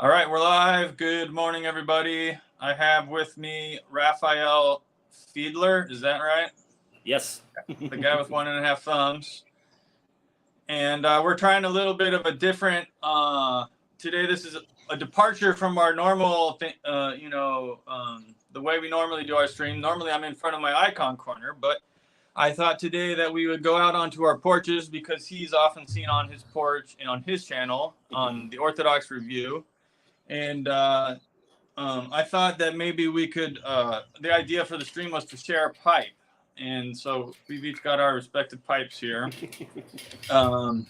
All right, we're live. Good morning, everybody. I have with me Raphael Fiedler. Is that right? Yes. The guy with 1.5 thumbs. And we're trying a little bit of a different. Today, this is a departure from our normal, the way we normally do our stream. Normally, I'm in front of my icon corner, but I thought today that we would go out onto our porches because he's often seen on his porch and on his channel on the Orthodox Review. And I thought that maybe we could, the idea for the stream was to share a pipe. And so we've each got our respective pipes here. The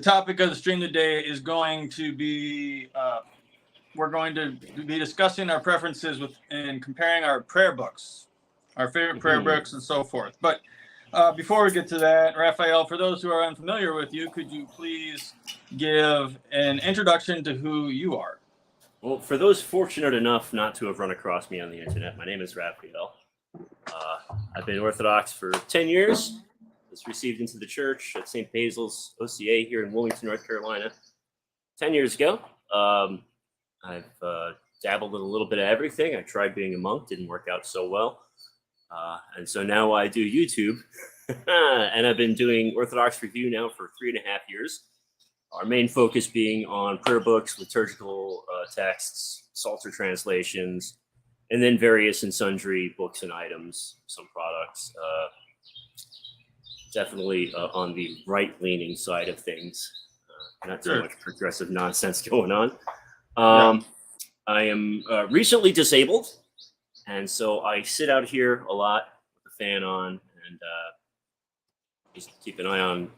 topic of the stream today is going to be, we're going to be discussing our preferences and comparing our prayer books, our favorite prayer books and so forth. But before we get to that, Raphael, for those who are unfamiliar with you, could you please give an introduction to who you are? Well, for those fortunate enough not to have run across me on the internet, my name is Raphael. I've been Orthodox for 10 years. I was received into the church at St. Basil's OCA here in Wilmington, North Carolina, 10 years ago. I've dabbled in a little bit of everything. I tried being a monk, didn't work out so well. And so now I do YouTube, and I've been doing Orthodox Review now for 3.5 years. Our main focus being on prayer books, liturgical texts, Psalter translations, and then various and sundry books and items, some products. Definitely on the right-leaning side of things. Not so much progressive nonsense going on. I am recently disabled. And so I sit out here a lot with the fan on and just keep an eye on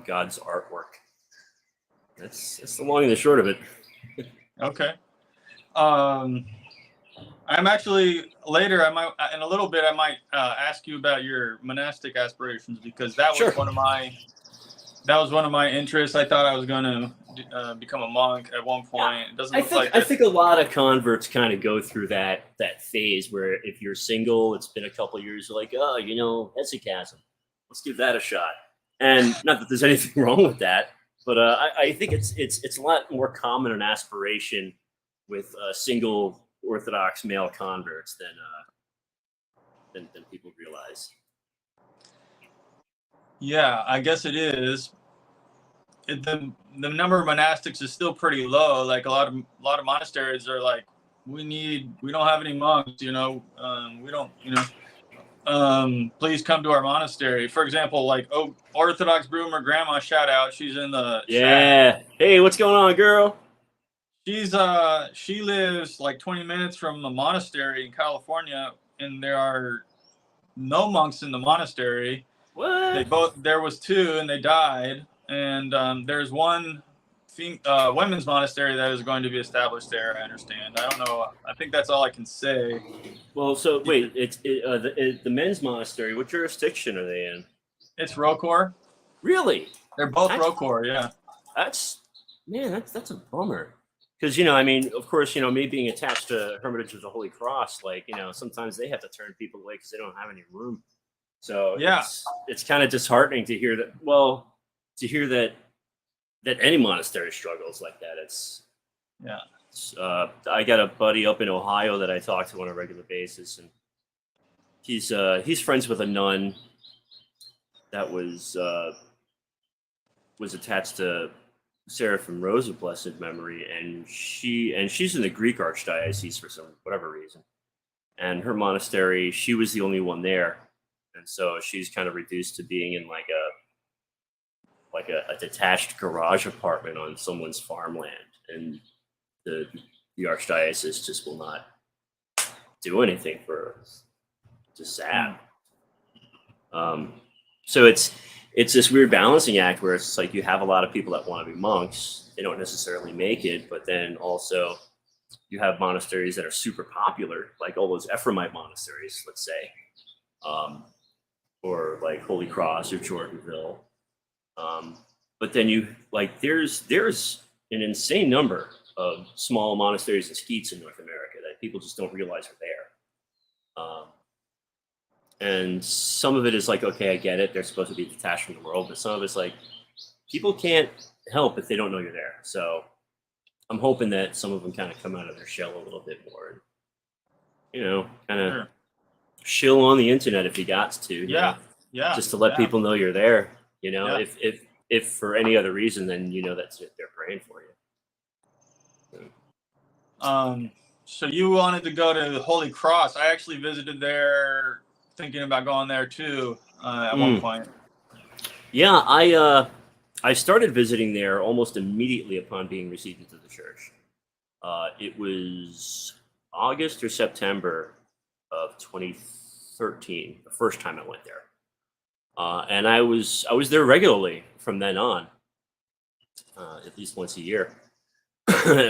God's artwork. That's the long and the short of it. Okay. I'm actually later. I might in a little bit. I might ask you about your monastic aspirations because that was one of my interests. I thought I was going to become a monk at one point. It doesn't look like I think a lot of converts kind of go through that phase where if you're single, it's been a couple of years, you're like, oh, hesychasm. Let's give that a shot. And not that there's anything wrong with that, but I think it's a lot more common an aspiration with single Orthodox male converts than people realize. Yeah, I guess it is. The number of monastics is still pretty low. Like a lot of monasteries are like, we don't have any monks, we don't, please come to our monastery. For example, like Orthodox Broomer Grandma, shout out. She's in the chat. Hey, what's going on, girl? She lives like 20 minutes from a monastery in California, and there are no monks in the monastery. What? There was 2 and they died. And there's one women's monastery that is going to be established there, I understand. I don't know. I think that's all I can say. Well, so wait, the men's monastery, what jurisdiction are they in? It's Rocor. Really? They're both Rocor, yeah. That's a bummer. Because, of course, me being attached to Hermitage of the Holy Cross, sometimes they have to turn people away because they don't have any room. So yeah, it's kind of disheartening to hear that. Well, to hear that any monastery struggles like that. I got a buddy up in Ohio that I talk to on a regular basis, and he's friends with a nun that was attached to Seraphim Rose of blessed memory, and she's in the Greek Archdiocese for whatever reason. And her monastery, she was the only one there, and so she's kind of reduced to being in like a detached garage apartment on someone's farmland, and the Archdiocese just will not do anything for her. Just sad. So it's this weird balancing act where it's like you have a lot of people that want to be monks. They don't necessarily make it, but then also you have monasteries that are super popular, like all those Ephraimite monasteries, let's say, or like Holy Cross or Jordanville. But then there's an insane number of small monasteries and skeets in North America that people just don't realize are there. And some of it is like, okay, I get it. They're supposed to be detached from the world. But some of it's like, people can't help if they don't know you're there. So I'm hoping that some of them kind of come out of their shell a little bit more, and, kind of Sure. shill on the internet if you got to, Yeah. Yeah. just to let Yeah. people know you're there. Yeah. If for any other reason, then that's it. They're praying for you. So you wanted to go to the Holy Cross. I actually visited there, thinking about going there too, at one point. Yeah, I started visiting there almost immediately upon being received into the church. It was August or September of 2013, the first time I went there, and I was there regularly from then on, at least once a year,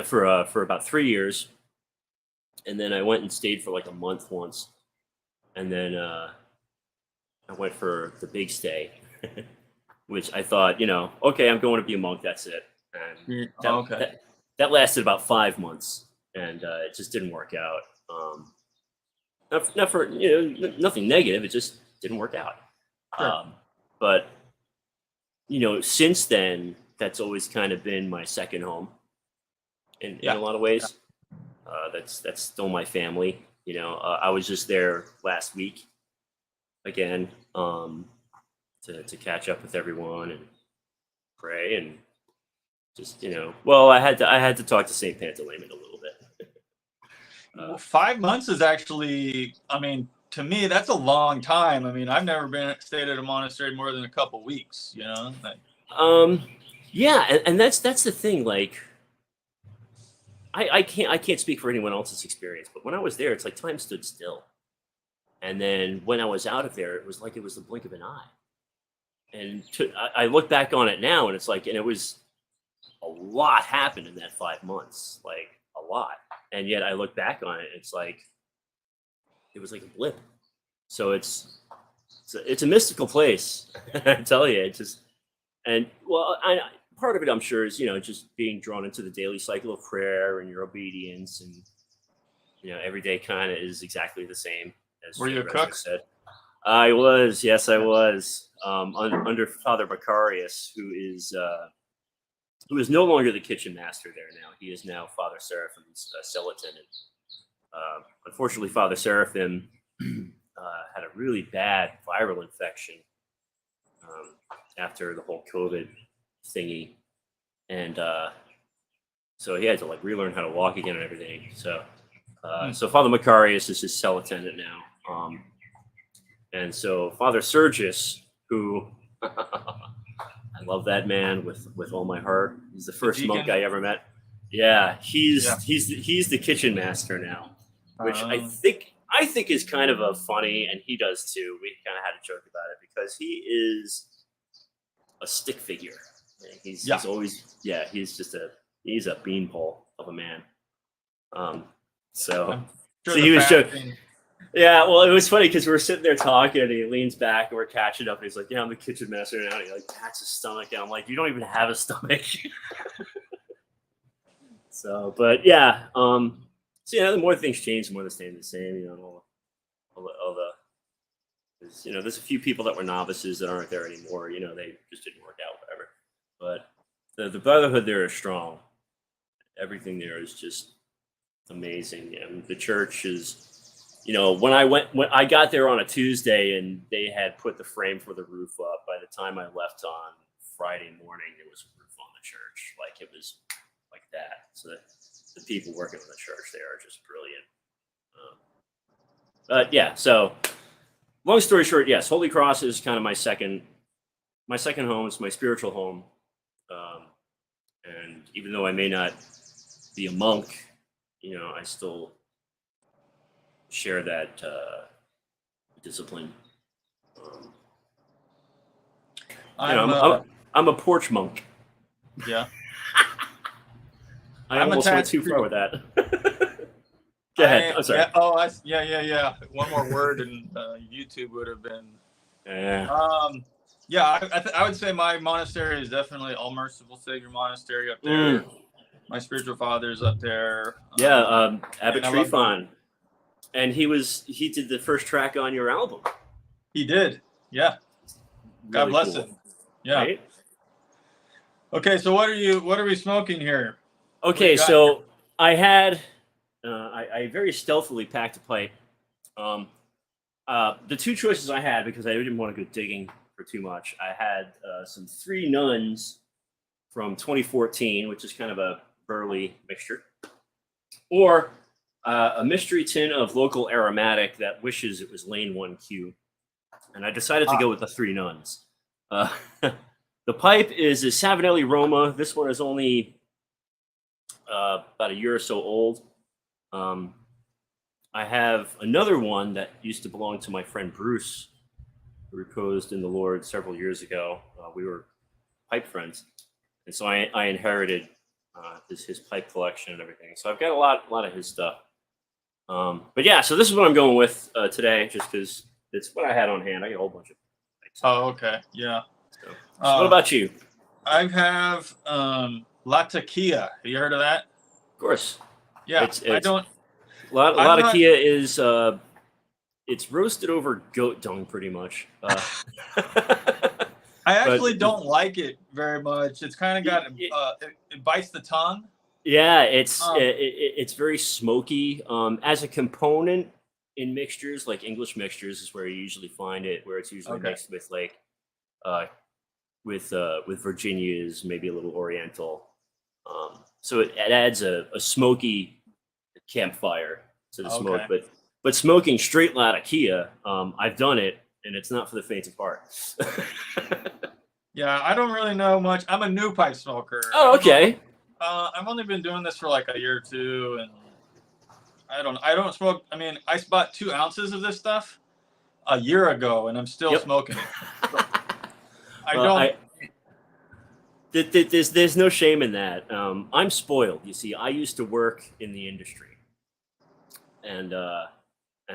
for about 3 years, and then I went and stayed for like a month once, and then I went for the big stay, which I thought, okay, I'm going to be a monk. That's it. And that lasted about 5 months, and it just didn't work out. Not for nothing negative. It just didn't work out. Sure. But since then, that's always kind of been my second home. In a lot of ways, that's still my family. I was just there last week again. To catch up with everyone and pray and just well, I had to talk to Saint Pantaleimon a little bit. Well, 5 months is actually, I mean, to me that's a long time. I mean, I've never stayed at a monastery more than a couple weeks. Yeah, and that's the thing. Like, I can't speak for anyone else's experience, but when I was there, it's like time stood still, and then when I was out of there, it was like it was the blink of an eye. And I look back on it now, and it's like, and it was a lot happened in that 5 months, like a lot. And yet I look back on it, it's like it was like a blip. So it's a mystical place, I tell you. Part of it, I'm sure, is just being drawn into the daily cycle of prayer and your obedience, and every day kind of is exactly the same. As were you a cook? Said. I was, yes, I was, under Father Macarius, who is no longer the kitchen master there now. He is now Father Seraphim's cell attendant. Unfortunately, Father Seraphim had a really bad viral infection after the whole COVID thingy, and so he had to like relearn how to walk again and everything. So Father Macarius is his cell attendant now. And so Father Sergius, who I love that man with all my heart. He's the first monk I ever met. Yeah, he's the kitchen master now, which I think is kind of a funny, and he does too. We kind of had a joke about it because he is a stick figure. He's always he's a beanpole of a man. So he was joking. Yeah, well, it was funny because we were sitting there talking, and he leans back, and we're catching up, and he's like, "Yeah, I'm the kitchen master now." And he like pats his stomach, and I'm like, "You don't even have a stomach." So, but yeah, so the more things change, the more they stay the same. There's a few people that were novices that aren't there anymore. They just didn't work out, whatever. But the brotherhood there is strong. Everything there is just amazing, and the church is. When I got there on a Tuesday and they had put the frame for the roof up, by the time I left on Friday morning, there was a roof on the church. Like, it was like that. So the people working in the church there are just brilliant. But yeah, so long story short, yes, Holy Cross is kind of my second home. It's my spiritual home. And even though I may not be a monk, I still share that discipline. I'm a porch monk. Yeah. I almost went too far with that. Go ahead. I'm sorry. Yeah. One more word and YouTube would have been. Yeah. I would say my monastery is definitely All Merciful Savior Monastery up there. My spiritual father's up there. Abbot Trifon. And he did the first track on your album. He did. Yeah. Really God bless cool. him. Yeah. Right? Okay, so what are we smoking here? Okay, got so I had I very stealthily packed a pipe. Um, the two choices I had, because I didn't want to go digging for too much, I had some Three Nuns from 2014, which is kind of a burly mixture, or a mystery tin of local aromatic that wishes it was lane 1Q. And I decided to go with the Three Nuns. Uh, the pipe is a Savinelli Roma. This one is only about a year or so old. I have another one that used to belong to my friend Bruce, who reposed in the Lord several years ago. We were pipe friends, and so I inherited his pipe collection and everything. So I've got a lot of his stuff. But yeah, so this is what I'm going with today, just because it's what I had on hand. I got a whole bunch of pipes. Oh, okay. Yeah. So what about you? I have La Taquilla. Have you heard of that? Of course. Yeah. It's I don't. a lot I'm of not- Kia is it's roasted over goat dung pretty much. I actually don't like it very much. It's kind of got it bites the tongue. Yeah, it's very smoky. As a component in mixtures, like English mixtures, is where you usually find it. Where it's usually Okay. mixed with like, with Virginias, maybe a little Oriental. So it adds a smoky campfire to the smoke. Okay. But smoking straight Latakia, I've done it, and it's not for the faint of heart. Yeah, I don't really know much. I'm a new pipe smoker. Oh, okay. I've only been doing this for like a year or two, and I don't smoke. I mean, I bought 2 ounces of this stuff a year ago, and I'm still smoking it. So there's no shame in that. I'm spoiled. You see, I used to work in the industry, and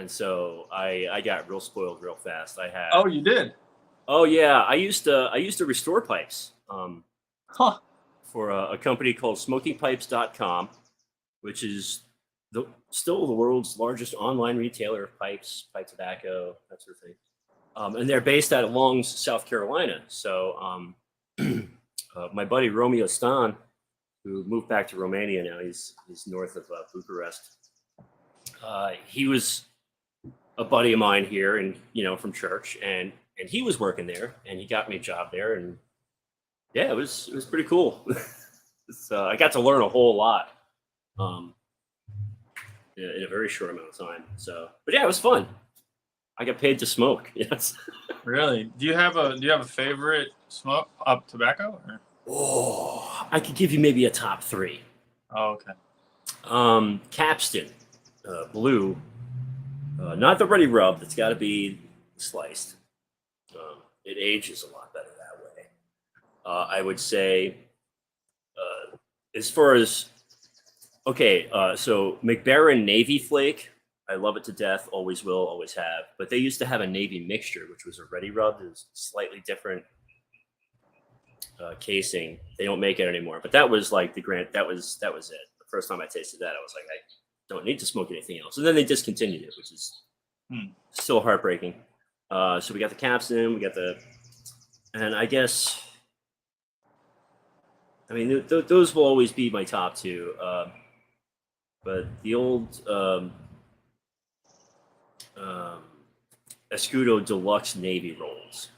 so I got real spoiled real fast. I had. Oh, you did? Oh yeah, I used to restore pipes. Huh. For a company called SmokingPipes.com, which is still the world's largest online retailer of pipes, pipe tobacco, that sort of thing. And they're based out of Longs, South Carolina. So my buddy Romeo Stan, who moved back to Romania now, he's north of Bucharest. He was a buddy of mine here, and from church, and he was working there, and he got me a job there, and yeah, it was pretty cool. So I got to learn a whole lot in a very short amount of time. So, but yeah, it was fun. I got paid to smoke. Yes. Really? Do you have a favorite smoke tobacco? Or? Oh, I could give you maybe a top 3. Oh, okay. Capstan, blue, not the ready rub. That's got to be sliced. It ages a lot better that way. I would say, as far as so McBaron Navy Flake, I love it to death. Always will, always have. But they used to have a Navy mixture, which was a ready rub. It was slightly different casing. They don't make it anymore. But that was like that was it. The first time I tasted that, I was like, I don't need to smoke anything else. And then they discontinued it, which is still heartbreaking. So we got the Capstan, and I guess, I mean, those will always be my top 2. But the old Escudo Deluxe Navy rolls.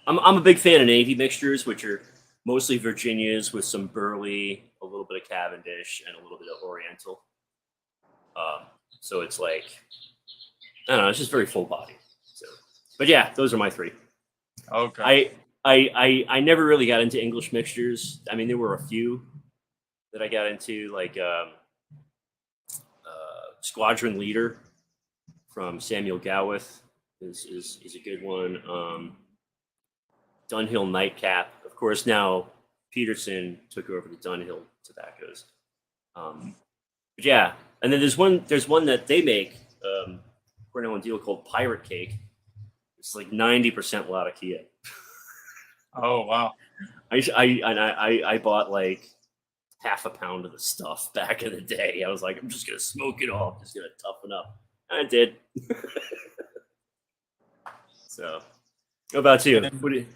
I'm a big fan of Navy mixtures, which are mostly Virginias with some Burley, a little bit of Cavendish, and a little bit of Oriental. So it's like, I don't know, it's just very full body. So, but yeah, those are my 3. Okay. I never really got into English mixtures. I mean, there were a few that I got into, like Squadron Leader from Samuel Gowith is a good one. Dunhill Nightcap, of course. Now Peterson took over the Dunhill tobaccos. But yeah, and then there's one that they make, Cornell and Deal, called Pirate Cake. It's like 90% Latakia. Oh, wow. I bought like half a pound of the stuff back in the day. I was like, I'm just gonna smoke it all. I'm just gonna toughen up. And I did. So, what about you? What do you?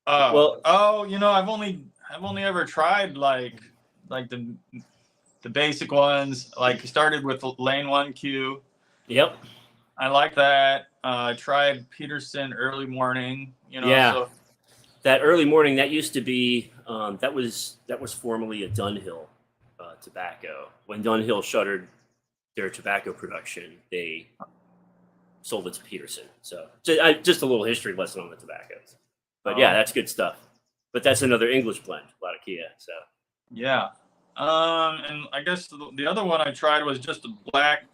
I've only I've only ever tried like the basic ones. Like started with Lane 1Q. Yep. I like that. I tried Peterson early morning. Yeah. So That early morning, that used to be that was formerly a Dunhill tobacco. When Dunhill shuttered their tobacco production, they sold it to Peterson. So just a little history lesson on the tobaccos. But yeah, that's good stuff. But that's another English blend, Latakia. So yeah. And I guess the other one I tried was just a black.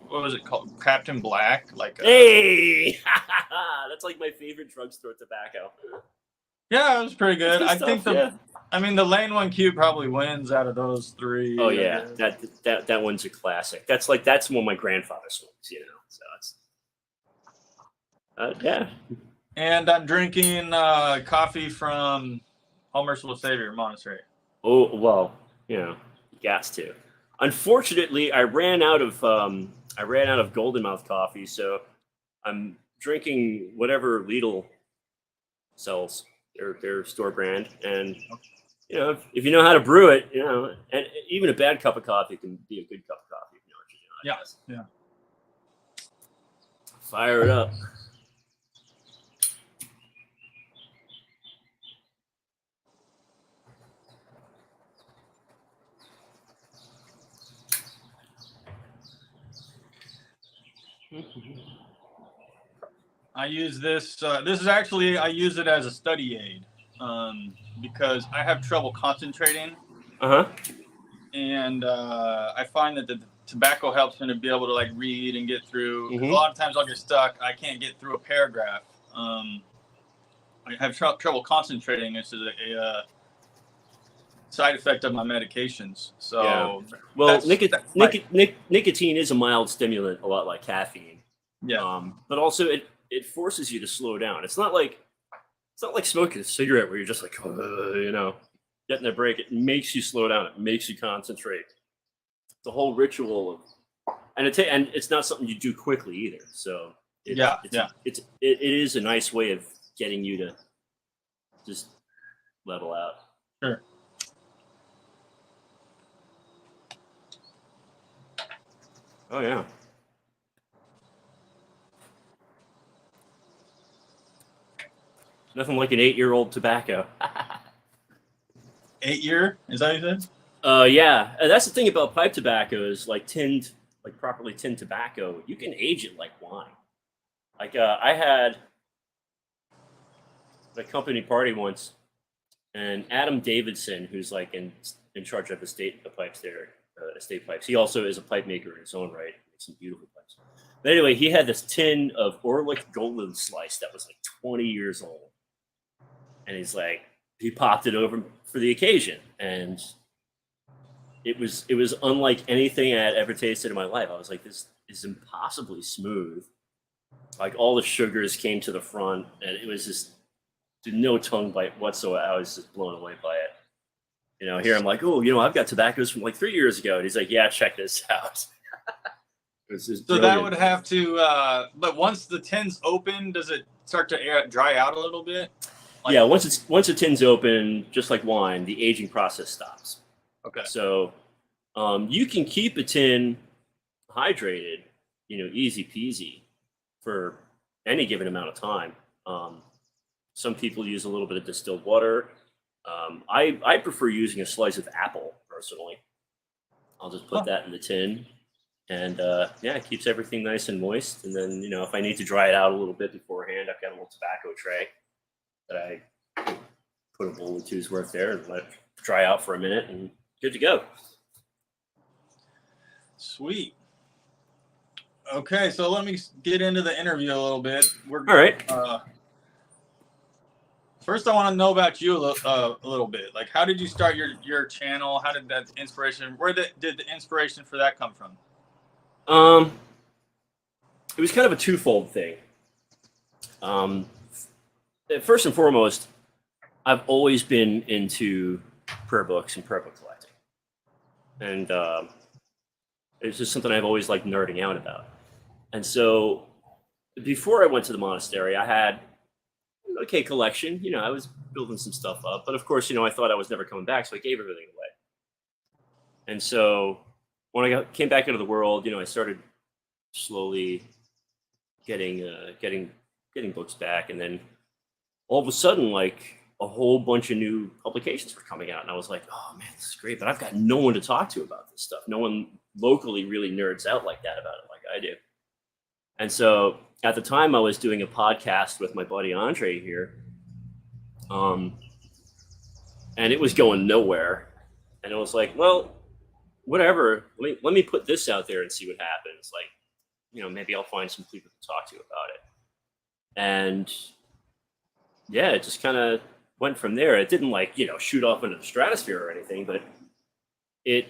What was it called? Captain Black. Hey, that's like my favorite drugstore tobacco. Yeah, it was pretty good. I think yeah. I mean, the Lane 1Q probably wins out of those three. Oh yeah, that one's a classic. That's one my grandfather smokes. So it's yeah. And I'm drinking coffee from All Merciful Savior Monastery. Oh well, you got to. Unfortunately, I ran out of Golden Mouth coffee, so I'm drinking whatever Lidl sells, their store brand. And if you know how to brew it, and even a bad cup of coffee can be a good cup of coffee. If you know what you're doing. Yeah. Fire it up. I use this. This is actually, I use it as a study aid because I have trouble concentrating. And I find that the tobacco helps me to be able to read and get through. A lot of times I'll get stuck. I can't get through a paragraph. I have trouble concentrating. It's a side effect of my medications. So, yeah. Well, nicotine is a mild stimulant, a lot like caffeine. Yeah. But also it forces you to slow down. It's not like smoking a cigarette where you're just like, getting a break. It makes you slow down. It makes you concentrate. It's a whole ritual and it's not something you do quickly either. So it is a nice way of getting you to just level out. Sure. Oh yeah. Nothing like an 8-year-old tobacco. 8-year? Is that what you said? Yeah. That's the thing about pipe tobacco is properly tinned tobacco. You can age it like wine. I had a company party once, and Adam Davidson, who's in charge of estate pipes there, estate pipes. He also is a pipe maker in his own right. Makes some beautiful pipes. But anyway, he had this tin of Orlick Golden Slice that was 20 years old, and he popped it over for the occasion, and it was unlike anything I had ever tasted in my life. I was like, this is impossibly smooth. All the sugars came to the front, and it was just no tongue bite whatsoever. I was just blown away by it. Here I'm like, I've got tobaccos from 3 years ago, and he's like, yeah, check this out. So that would have to, but once the tin's open, does it start to dry out a little bit? Yeah, once a tin's open, just like wine, the aging process stops. Okay. So you can keep a tin hydrated, easy peasy for any given amount of time. Some people use a little bit of distilled water. I prefer using a slice of apple personally. I'll just put that in the tin, and it keeps everything nice and moist. And then if I need to dry it out a little bit beforehand, I've got a little tobacco tray that I put a bowl or two's worth there and let it dry out for a minute, and good to go. Sweet. Okay, so let me get into the interview a little bit. All right. First, I want to know about you a little bit. How did you start your channel? How did that inspiration? Where did the inspiration for that come from? It was kind of a twofold thing. First and foremost, I've always been into prayer books and prayer book collecting, and it's just something I've always liked nerding out about. And so, before I went to the monastery, I had okay collection. You know, I was building some stuff up, but of course, you know, I thought I was never coming back, so I gave everything away. And so when came back into the world, you know, I started slowly getting books back, and then all of a sudden, like a whole bunch of new publications were coming out, and I was like, oh man, this is great, but I've got no one to talk to about this stuff. No one locally really nerds out like that about it, like I do. And so at the time, I was doing a podcast with my buddy Andre here, and it was going nowhere. And it was like, well, whatever. Let me put this out there and see what happens. Like, you know, maybe I'll find some people to talk to about it. And yeah, it just kind of went from there. It didn't like, you know, shoot off into the stratosphere or anything, but it,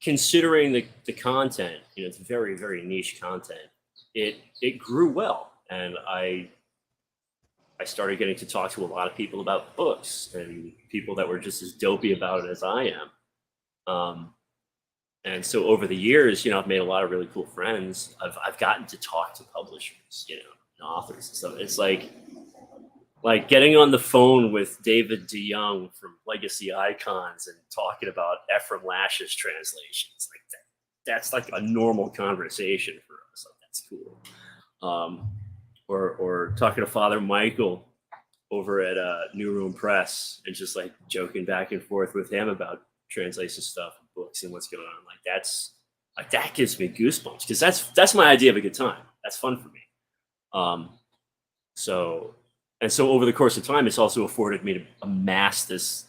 considering the content, you know, it's very, very niche content. It grew well, and I started getting to talk to a lot of people about books, and people that were just as dopey about it as I am. And so over the years, you know, I've made a lot of really cool friends. I've gotten to talk to publishers, you know, and authors and stuff. It's like getting on the phone with David DeYoung from Legacy Icons and talking about Ephraim Lash's translations. Like that's like a normal conversation for us. Like, that's cool. Or talking to Father Michael over at New Room Press and just like joking back and forth with him about translation stuff, books, and what's going on. Like that gives me goosebumps, because that's my idea of a good time. That's fun for me. So over the course of time, it's also afforded me to amass this,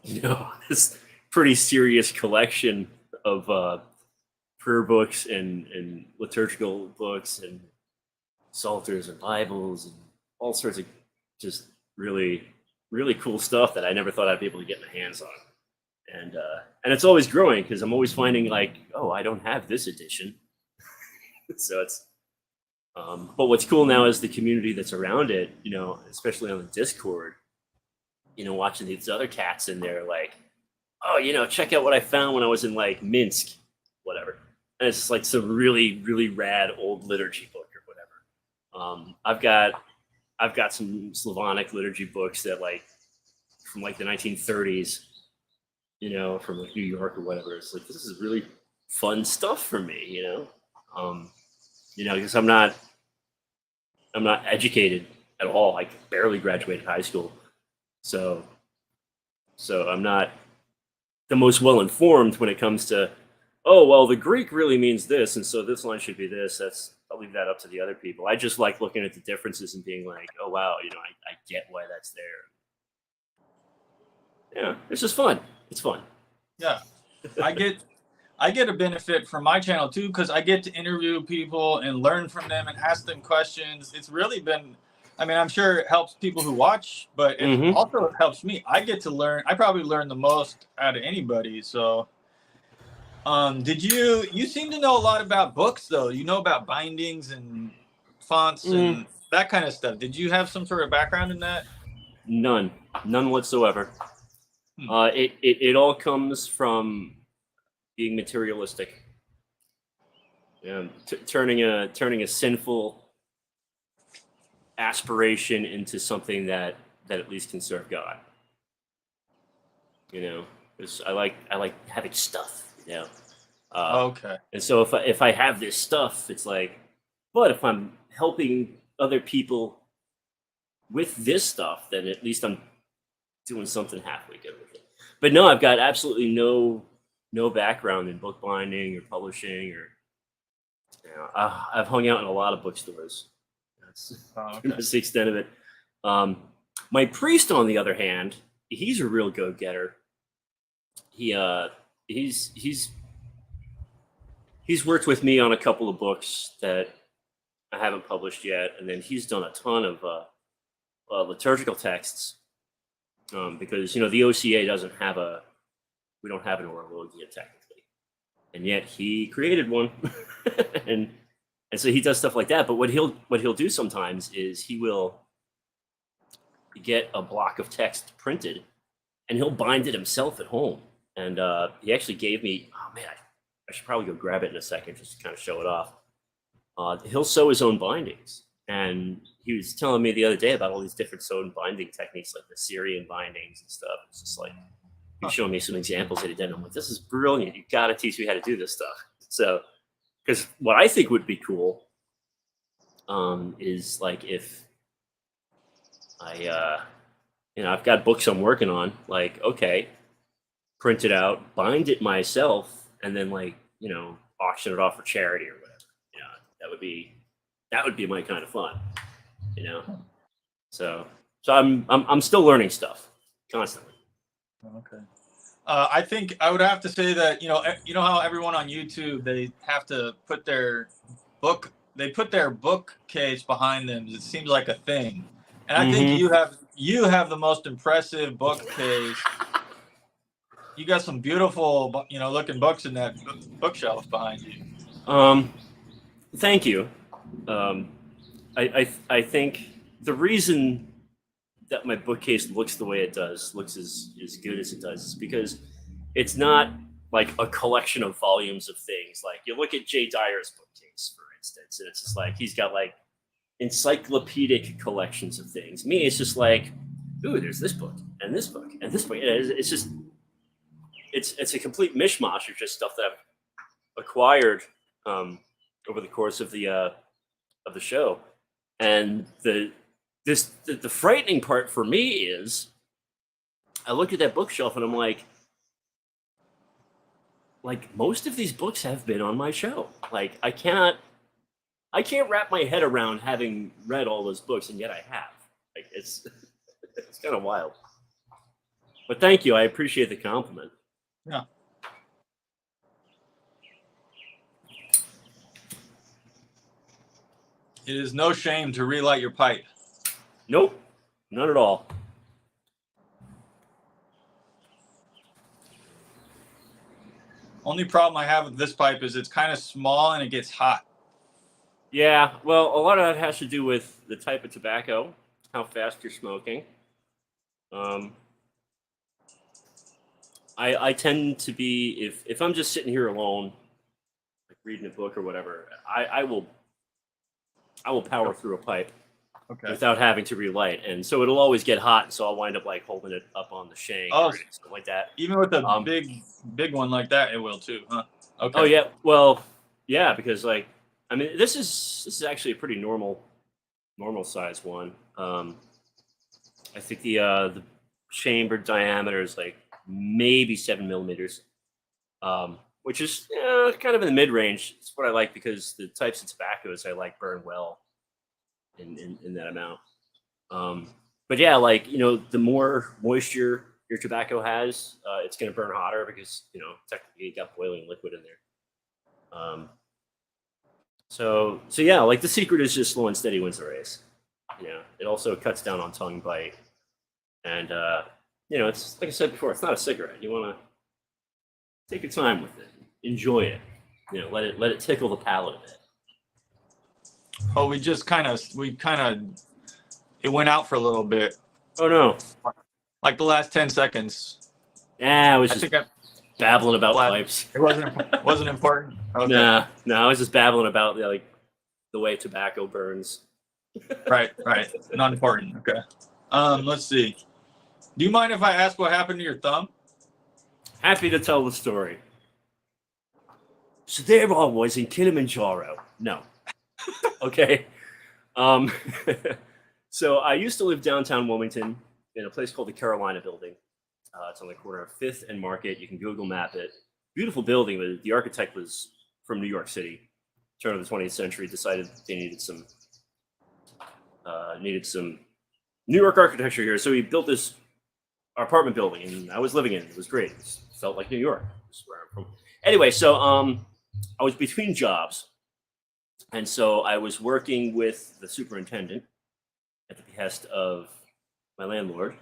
you know, this pretty serious collection of prayer books and liturgical books and psalters and Bibles and all sorts of just really, really cool stuff that I never thought I'd be able to get my hands on. And it's always growing, because I'm always finding like, oh, I don't have this edition. So it's, but what's cool now is the community that's around it, you know, especially on the Discord, you know, watching these other cats in there like, oh, you know, check out what I found when I was in like Minsk, whatever. And it's like some really, really rad old liturgy book or whatever. I've got some Slavonic liturgy books that like from like the 1930s, you know, from like New York or whatever. It's like, this is really fun stuff for me, you know? You know, because I'm not educated at all. I barely graduated high school. So I'm not the most well-informed when it comes to, oh, well, the Greek really means this, and so this line should be this. I'll leave that up to the other people. I just like looking at the differences and being like, oh, wow, you know, I get why that's there. Yeah, it's just fun. It's fun. Yeah. I get a benefit from my channel too, because I get to interview people and learn from them and ask them questions. It's really been, I mean, I'm sure it helps people who watch, but it also helps me. I get to learn. I probably learn the most out of anybody. So you seem to know a lot about books though. You know about bindings and fonts and that kind of stuff. Did you have some sort of background in that? None whatsoever. It all comes from being materialistic, turning a sinful aspiration into something that at least can serve God. You know, because I like having stuff. You know. Okay. And so if I have this stuff, it's like, but if I'm helping other people with this stuff, then at least I'm doing something halfway good with it. But no, I've got absolutely no background in bookbinding or publishing, or I've hung out in a lot of bookstores. That's that's the extent of it. My priest, on the other hand, he's a real go-getter. He's worked with me on a couple of books that I haven't published yet, and then he's done a ton of liturgical texts, because, you know, the OCA we don't have an Orologia technically, and yet he created one. and so he does stuff like that. But what he'll do sometimes is he will get a block of text printed, and he'll bind it himself at home. And he actually gave me, oh man, I should probably go grab it in a second just to kind of show it off. He'll sew his own bindings, And he was telling me the other day about all these different sewing binding techniques, like the Syrian bindings and stuff. It's just like, he was showing me some examples that he did. I'm like, this is brilliant. You got to teach me how to do this stuff. So, because what I think would be cool is like if I, I've got books I'm working on, like, okay, print it out, bind it myself, and then like, auction it off for charity or whatever. That would be my kind of fun, So I'm still learning stuff constantly. Okay. I think I would have to say that you know how everyone on YouTube, they have to put their bookcase behind them. It seems like a thing, and I think you have the most impressive bookcase. You got some beautiful looking books in that bookshelf behind you. Thank you. I think the reason that my bookcase looks the way it does, looks as good as it does, is because it's not like a collection of volumes of things. Like you look at Jay Dyer's bookcase, for instance, and it's just like he's got like encyclopedic collections of things. Me, it's just like, ooh, there's this book and this book and this book. It's just it's a complete mishmash of just stuff that I've acquired over the course of the show. And the frightening part for me is I look at that bookshelf and I'm like most of these books have been on my show. Like I can't wrap my head around having read all those books, and yet I have. Like it's kind of wild. But thank you. I appreciate the compliment. Yeah. It is no shame to relight your pipe. Nope, none at all. Only problem I have with this pipe is it's kind of small and it gets hot. Yeah, well, a lot of that has to do with the type of tobacco, how fast you're smoking. I tend to be, if I'm just sitting here alone, like reading a book or whatever, I will power through a pipe without having to relight, and so it'll always get hot. So I'll wind up like holding it up on the shank or something like that. Even with a big one like that, it will too, huh? Okay. Oh yeah, well, yeah, because like I mean, this is actually a pretty normal size one. I think the chamber diameter is like maybe 7 millimeters, which is kind of in the mid range. It's what I like because the types of tobaccos I like burn well in that amount. But yeah, like the more moisture your tobacco has, it's going to burn hotter because technically you got boiling liquid in there. So yeah, like the secret is just slow and steady wins the race. It also cuts down on tongue bite, and it's like I said before, it's not a cigarette. You want to take your time with it, enjoy it. Let it tickle the palate a bit. Oh, it went out for a little bit. Oh no! Like the last 10 seconds. Yeah, I was just babbling about pipes. It wasn't important. Okay. No, I was just babbling about the way tobacco burns. Right. Not important. Okay. Let's see. Do you mind if I ask what happened to your thumb? Happy to tell the story. So there I was in Kilimanjaro. No. Okay. So I used to live downtown Wilmington in a place called the Carolina Building. It's on the corner of 5th and Market. You can Google map it. Beautiful building, but the architect was from New York City. Turn of the 20th century, decided they needed some New York architecture here. So he built this apartment building, and I was living in it. It was great. It felt like New York. That's where I'm from. Anyway, so I was between jobs, and so I was working with the superintendent at the behest of my landlord,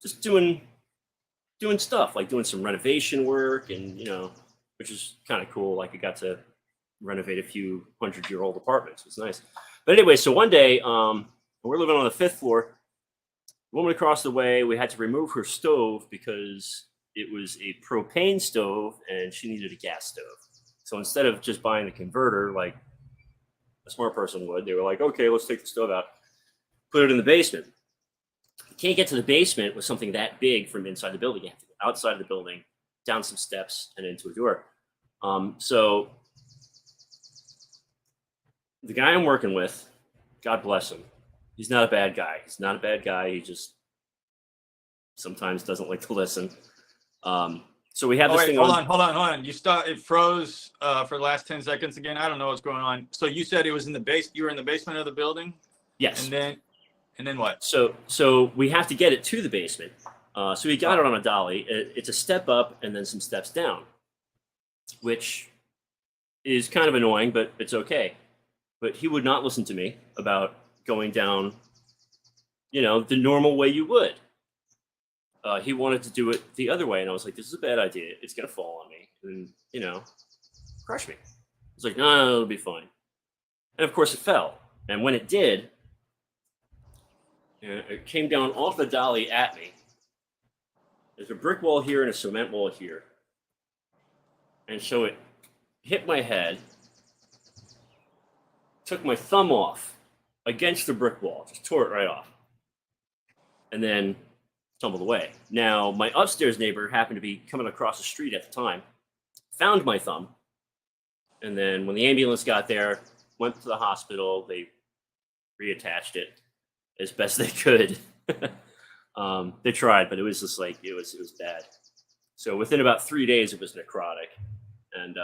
just doing stuff, like doing some renovation work, and which is kind of cool. Like I got to renovate a few 100-year-old apartments. It was nice. But anyway, so one day we're living on the 5th floor. The woman across the way, we had to remove her stove because it was a propane stove and she needed a gas stove. So instead of just buying the converter, like a smart person would. They were like, okay, let's take the stove out, put it in the basement. You can't get to the basement with something that big from inside the building. You have to go outside of the building, down some steps, and into a door. So the guy I'm working with, God bless him, he's not a bad guy. He's not a bad guy. He just sometimes doesn't like to listen. So we have this thing. Hold on. You stopped. It froze for the last 10 seconds again. I don't know what's going on. So you said it was in the base. You were in the basement of the building. Yes. And then what? So we have to get it to the basement. So we got it on a dolly. It's a step up and then some steps down, which is kind of annoying, but it's okay. But he would not listen to me about going down, the normal way you would. He wanted to do it the other way, and I was like, this is a bad idea. It's going to fall on me and, crush me. I was like, no, it'll be fine. And of course it fell. And when it did, it came down off the dolly at me. There's a brick wall here and a cement wall here. And so it hit my head, took my thumb off against the brick wall, just tore it right off, and then tumbled away. Now, my upstairs neighbor happened to be coming across the street at the time, found my thumb, and then when the ambulance got there, went to the hospital, they reattached it as best they could. They tried, but it was just like, it was bad. So within about 3 days, it was necrotic. And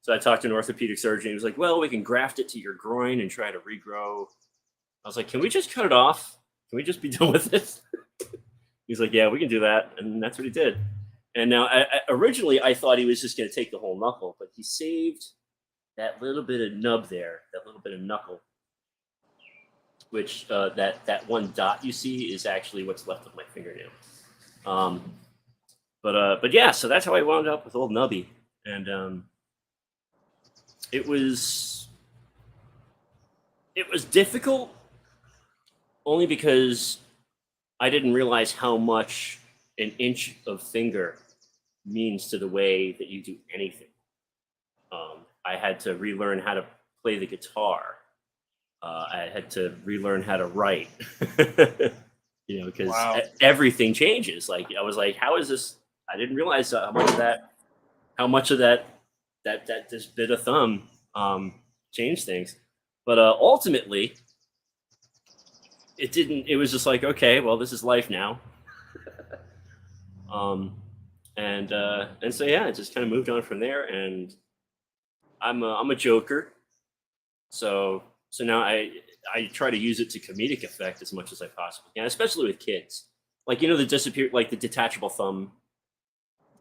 so I talked to an orthopedic surgeon. He was like, well, we can graft it to your groin and try to regrow. I was like, can we just cut it off? Can we just be done with it? He's like, yeah, we can do that. And that's what he did. And now, originally, I thought he was just going to take the whole knuckle, but he saved that little bit of nub there, that little bit of knuckle, which that one dot you see is actually what's left of my fingernail. But yeah, so that's how I wound up with old Nubby. And it was difficult only because I didn't realize how much an inch of finger means to the way that you do anything. I had to relearn how to play the guitar. I had to relearn how to write, because everything changes. Like I was like, how is this? I didn't realize how much of that this bit of thumb changed things. But ultimately, it didn't. It was just like, okay, well, this is life now. And so yeah, it just kind of moved on from there. And I'm a joker, so now I try to use it to comedic effect as much as I possibly can, especially with kids. Like the detachable thumb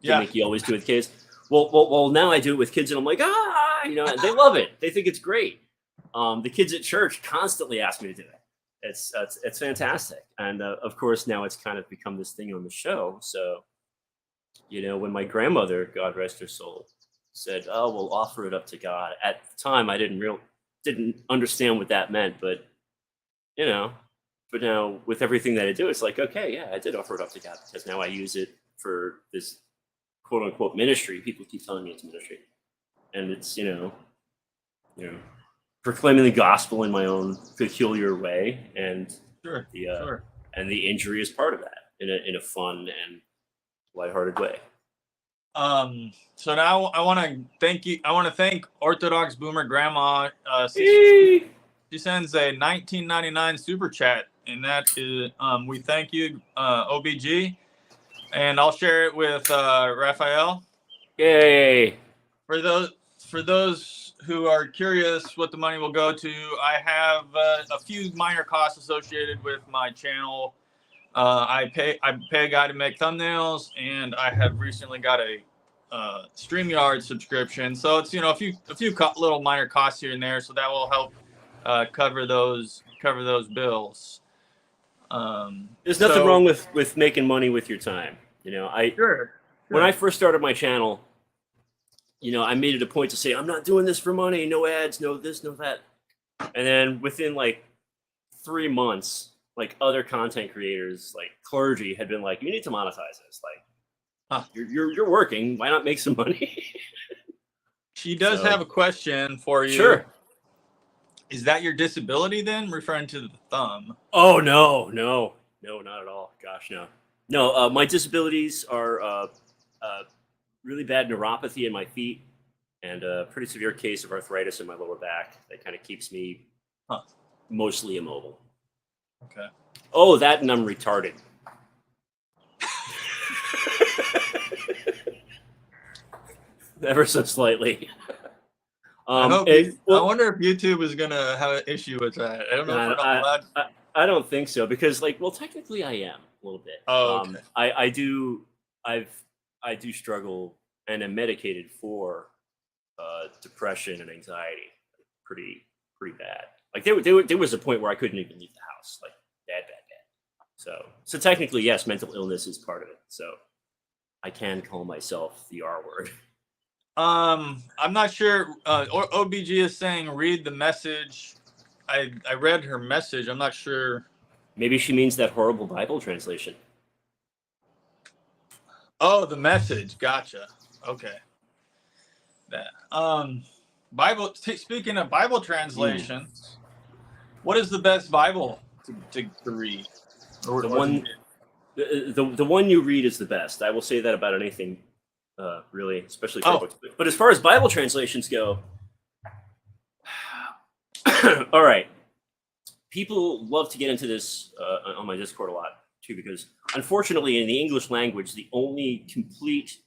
gimmick you always do with kids. Well, now I do it with kids, and I'm like, and they love it. They think it's great. The kids at church constantly ask me to do it. It's fantastic, and of course now it's kind of become this thing on the show. So, when my grandmother, God rest her soul, said, "Oh, we'll offer it up to God." At the time, I didn't understand what that meant, but now with everything that I do, it's like, okay, yeah, I did offer it up to God because now I use it for this quote unquote ministry. People keep telling me it's ministry, and it's proclaiming the gospel in my own peculiar way, and and the injury is part of that in a fun and lighthearted way. So now I want to thank you. I want to thank Orthodox Boomer Grandma. She sends a 1999 super chat, and that is we thank you, OBG, and I'll share it with Raphael. Yay! For those who are curious what the money will go to, I have a few minor costs associated with my channel. I pay a guy to make thumbnails, and I have recently got a StreamYard subscription. So it's a few little minor costs here and there. So that will help cover those bills. There's nothing wrong with making money with your time. When I first started my channel, I made it a point to say, I'm not doing this for money, no ads, no this, no that. And then within like 3 months, like other content creators, like clergy, had been like, you need to monetize this. Like, you're working, why not make some money? She does have a question for you. Sure. Is that your disability then, referring to the thumb? Oh, no, not at all. Gosh, no. No, my disabilities are really bad neuropathy in my feet and a pretty severe case of arthritis in my lower back that kind of keeps me mostly immobile. Okay. Oh, that and I'm retarded. Ever so slightly. I wonder if YouTube is gonna have an issue with that. I don't know if we're not allowed. I don't think so because, technically, I am a little bit. Oh, okay. I do struggle and am medicated for depression and anxiety, pretty bad. Like there was a point where I couldn't even leave the house, like bad. So technically, yes, mental illness is part of it. So I can call myself the R word. I'm not sure. OBG is saying read the message. I read her message. I'm not sure. Maybe she means that horrible Bible translation. Oh, the message. Gotcha. Okay. That Bible. Speaking of Bible translations, what is the best Bible to read? The one you read is the best. I will say that about anything. Really, especially for books. But as far as Bible translations go, all right. People love to get into this on my Discord a lot too, because unfortunately, in the English language, the only complete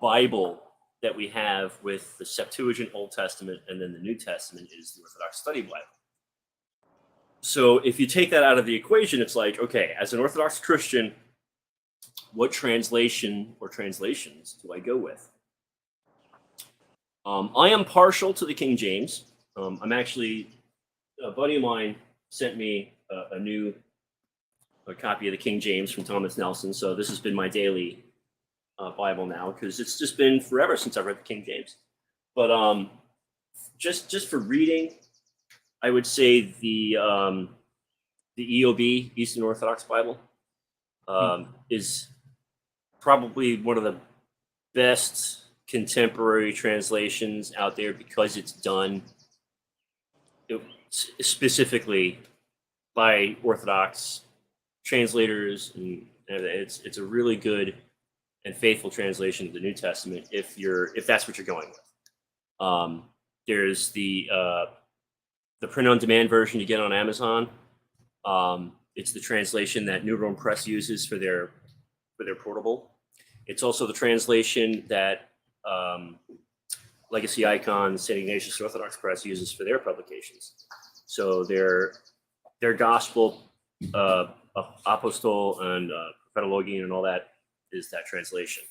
Bible that we have with the Septuagint Old Testament and then the New Testament is the Orthodox Study Bible. So if you take that out of the equation, it's like, okay, as an Orthodox Christian, what translation or translations do I go with? I am partial to the King James. I'm actually, a buddy of mine sent me a copy of the King James from Thomas Nelson. So this has been my daily Bible now, because it's just been forever since I've read the King James. But just for reading, I would say the EOB, Eastern Orthodox Bible, is probably one of the best contemporary translations out there, because it's done specifically by Orthodox translators, and it's a really good and faithful translation of the New Testament if that's what you're going with. There's the print-on-demand version you get on Amazon. It's the translation that New Rome Press uses for their portable. It's also the translation that Legacy Icon, St. Ignatius Orthodox Press uses for their publications. So their Gospel, Apostol, and Prophetologian and all that is that translation.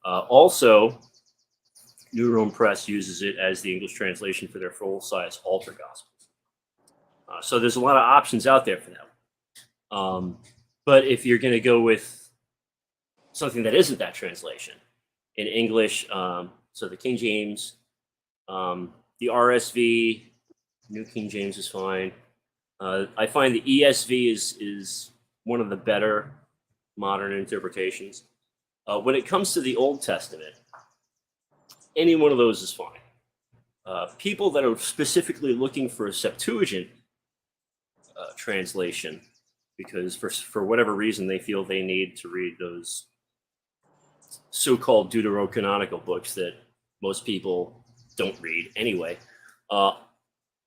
Also, New Rome Press uses it as the English translation for their full-size altar Gospels. So there's a lot of options out there for them. But if you're going to go with something that isn't that translation in English, so the King James, the RSV, New King James is fine. I find the ESV is one of the better modern interpretations. When it comes to the Old Testament, any one of those is fine. People that are specifically looking for a Septuagint translation, because for whatever reason they feel they need to read those so-called deuterocanonical books that most people don't read anyway.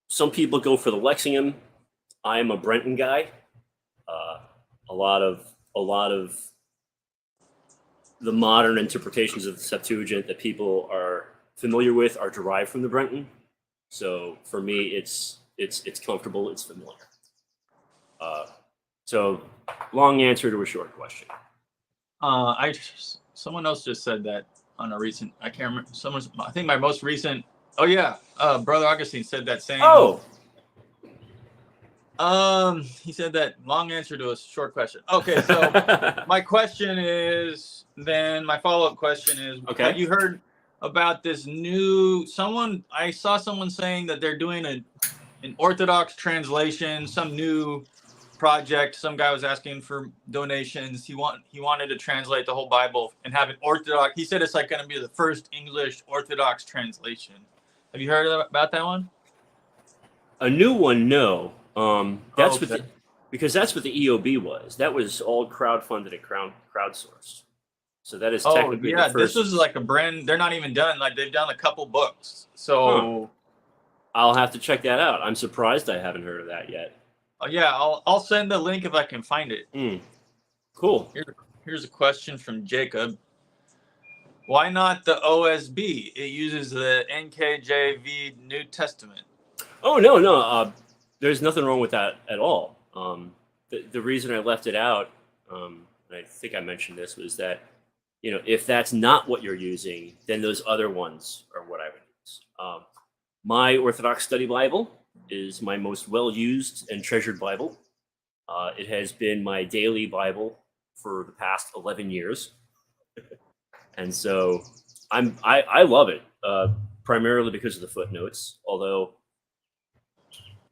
Some people go for the Lexicon. I am a Brenton guy. A lot of the modern interpretations of the Septuagint that people are familiar with are derived from the Brenton. So for me, it's comfortable, it's familiar. So long answer to a short question. Someone else just said that on a recent, I can't remember, I think my most recent, Brother Augustine said that same. He said that long answer to a short question. Okay, so my question is, then my follow-up question is, okay, have you heard about this I saw someone saying that they're doing an Orthodox translation, some new project. Some guy was asking for donations. He wanted to translate the whole Bible and have an Orthodox. He said it's like going to be the first English Orthodox translation. Have you heard about that one? A new one, no. That's Okay. because that's what the EOB was. That was all crowdfunded and crowdsourced. So that is Oh technically the yeah, this first. was like a brand. They're not even done. Like they've done a couple books. Huh. So I'll have to check that out. I'm surprised I haven't heard of that yet. yeah, I'll send the link if I can find it. Cool. Here's a question from Jacob. Why not the OSB? It uses the NKJV New Testament. Oh no. There's nothing wrong with that at all. The reason I left it out, and I think I mentioned this, was that if that's not what you're using, then those other ones are what I would use. My Orthodox Study Bible is my most well-used and treasured Bible. It has been my daily Bible for the past 11 years, and so I love it primarily because of the footnotes. Although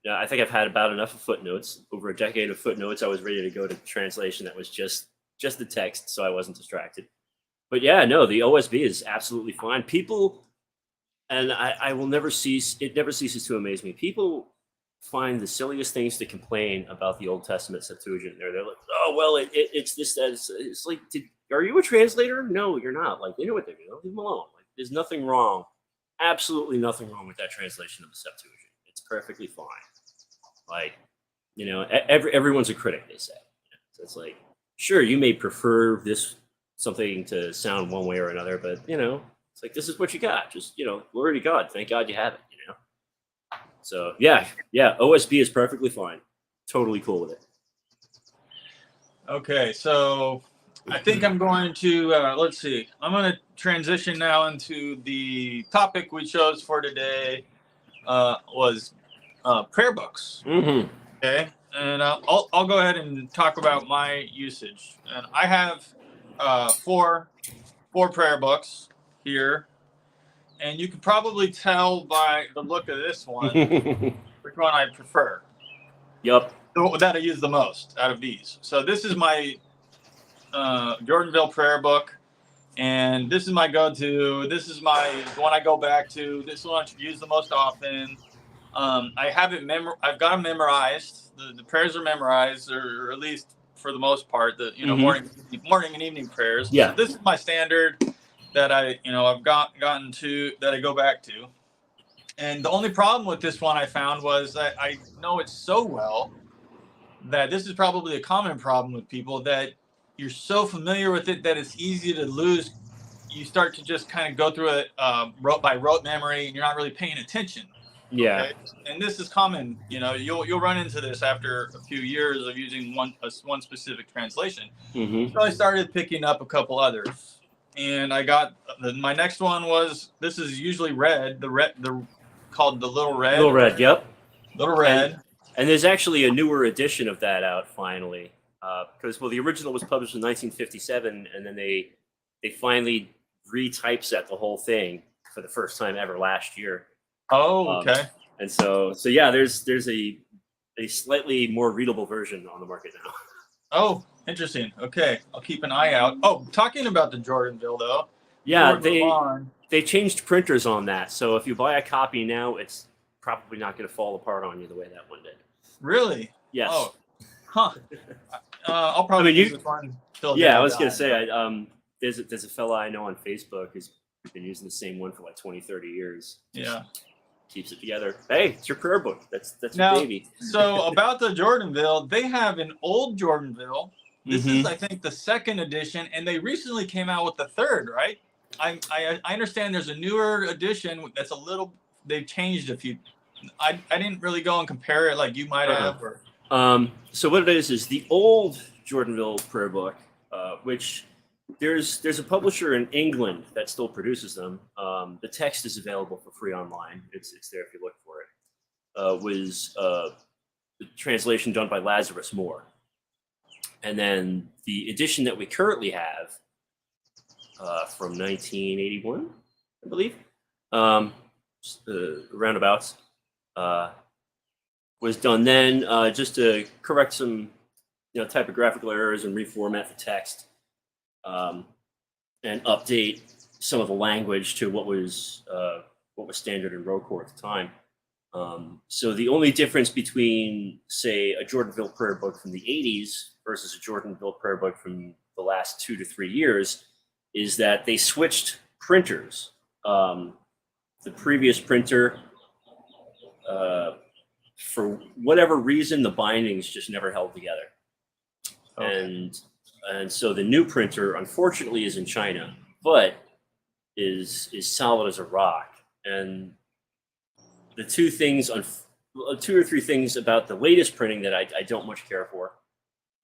I think I've had about enough of footnotes. Over a decade of footnotes, I was ready to go to translation that was just the text, so I wasn't distracted. But yeah, no, the OSB is absolutely fine. People, and I will never cease. It never ceases to amaze me. People find the silliest things to complain about the Old Testament Septuagint. They're like, oh well, it's this that. It's like, are you a translator? No, you're not. Like, they know what they're doing. Leave them alone. Like, there's nothing wrong, absolutely nothing wrong with that translation of the Septuagint. It's perfectly fine. Like, everyone's a critic, they say. So it's like, sure, you may prefer something to sound one way or another, but it's like, this is what you got. Just glory to God. Thank God you have it. So yeah, OSB is perfectly fine. Totally cool with it. Okay, so I think I'm going to let's see. I'm going to transition now into the topic we chose for today. Was prayer books. Mm-hmm. Okay, and I'll go ahead and talk about my usage. And I have four prayer books here, and you can probably tell by the look of this one which one I prefer. Yep. That I use the most out of these. So this is my Jordanville prayer book, and this is my go-to. This is the one I go back to. This one I use the most often. I have it I've got them memorized. The prayers are memorized, or at least for the most part. The morning and evening prayers. Yeah. So this is my standard that I've gotten to, that I go back to. And the only problem with this one I found was that I know it so well that this is probably a common problem with people, that you're so familiar with it that it's easy to lose. You start to just kind of go through it rote memory, and you're not really paying attention. Yeah. Okay? And this is common. You'll run into this after a few years of using one specific translation. Mm-hmm. So I started picking up a couple others, and I got my next one was, this is usually red, called the Little Red. Little Red, yep. Little Red. And there's actually a newer edition of that out finally, because the original was published in 1957, and then they finally retypeset the whole thing for the first time ever last year. Oh, okay. And so yeah, there's a slightly more readable version on the market now. Oh, interesting. Okay, I'll keep an eye out. Oh, talking about the Jordanville though. Yeah, they changed printers on that, so if you buy a copy now, it's probably not going to fall apart on you the way that one did. Really? Yes. Oh, huh. I'll probably use this one. Yeah, I was going to say, there's a fella I know on Facebook who's been using the same one for like 20, 30 years. Yeah. Keeps it together. Hey, it's your prayer book. That's now, your baby. So about the Jordanville, they have an old Jordanville. This is, I think, the second edition, and they recently came out with the third, right? I understand there's a newer edition that's they've changed a few. I didn't really go and compare it like you might have. Or... So what it is the old Jordanville prayer book, which there's a publisher in England that still produces them. The text is available for free online. It's there if you look for it. Was the translation done by Lazarus Moore, and then the edition that we currently have from 1981, I believe, roundabouts. Was done then just to correct some typographical errors and reformat the text, and update some of the language to what was standard in Rocore at the time. So the only difference between, say, a Jordanville prayer book from the 80s versus a Jordanville prayer book from the last 2 to 3 years is that they switched printers. The previous printer, for whatever reason, the bindings just never held together. Okay. And so the new printer, unfortunately, is in China, but is solid as a rock. And the two or three things about the latest printing that I don't much care for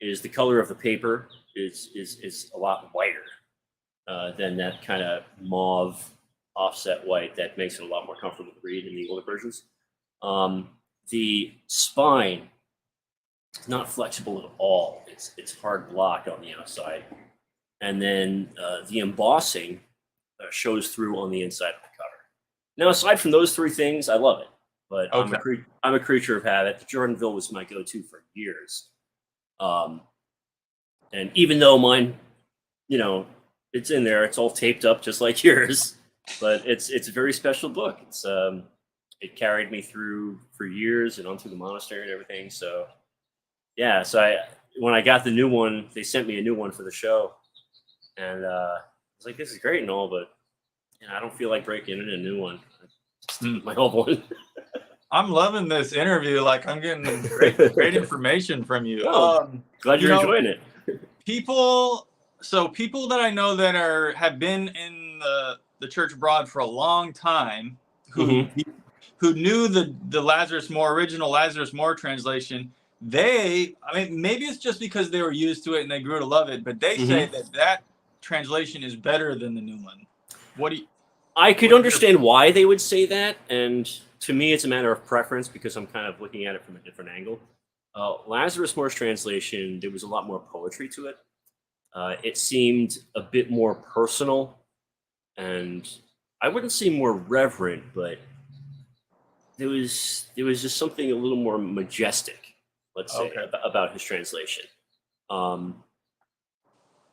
is the color of the paper is a lot whiter than that kind of mauve offset white that makes it a lot more comfortable to read in the older versions. The spine is not flexible at all. It's hard block on the outside, and then the embossing shows through on the inside of the cover. Now, aside from those three things, I love it. But okay. I'm a creature of habit. The Jordanville was my go-to for years, and even though mine, it's in there, it's all taped up just like yours. But it's a very special book. It carried me through for years and on through the monastery and everything. So yeah, when I got the new one, they sent me a new one for the show, and I was like, this is great and all, but I don't feel like breaking in a new one. My old one. I'm loving this interview. Like, I'm getting great information from you. Glad you're enjoying it. People that I know that have been in the church abroad for a long time, who knew the original Lazarus Moore translation, maybe it's just because they were used to it and they grew to love it, but they say that translation is better than the new one. I could understand why they would say that, and to me, it's a matter of preference because I'm kind of looking at it from a different angle. Lazarus Moore's translation, there was a lot more poetry to it. It seemed a bit more personal, and I wouldn't say more reverent, but there was just something a little more majestic, let's say, about his translation.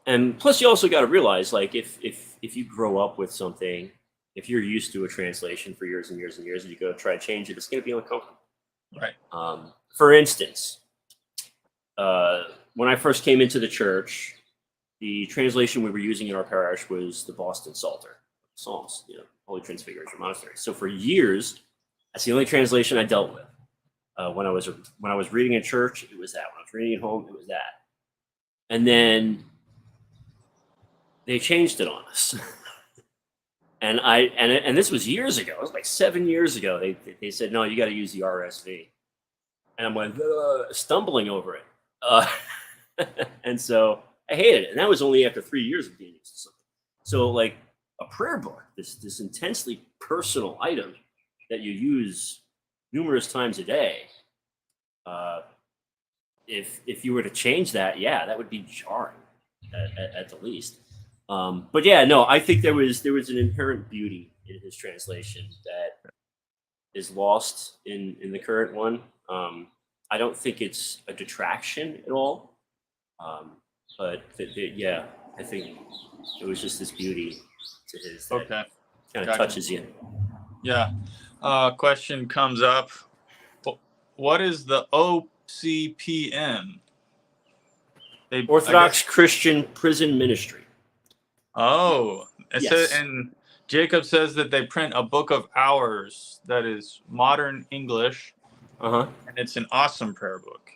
And plus, you also got to realize, like, if you grow up with something, if you're used to a translation for years and years and years, and you go try to change it, it's going to be uncomfortable. Right. For instance, when I first came into the church, the translation we were using in our parish was the Boston Psalter, Psalms, Holy Transfiguration Monastery. So for years, that's the only translation I dealt with. When I was reading in church, it was that. When I was reading at home, it was that. And then they changed it on us. And this was years ago. It was like 7 years ago. They said, no, you got to use the RSV. And I'm like, stumbling over it. And so I hated it. And that was only after 3 years of being used to something. So like a prayer book, this intensely personal item that you use numerous times a day, if you were to change that, that would be jarring at the least. But yeah, no, I think there was an inherent beauty in his translation that is lost in the current one. I don't think it's a detraction at all. But I think it was just this beauty to his that kind of touches you. Yeah. Question comes up. What is the OCPM? Orthodox Christian Prison Ministry. Oh, and Jacob says that they print a book of hours that is modern English. And it's an awesome prayer book.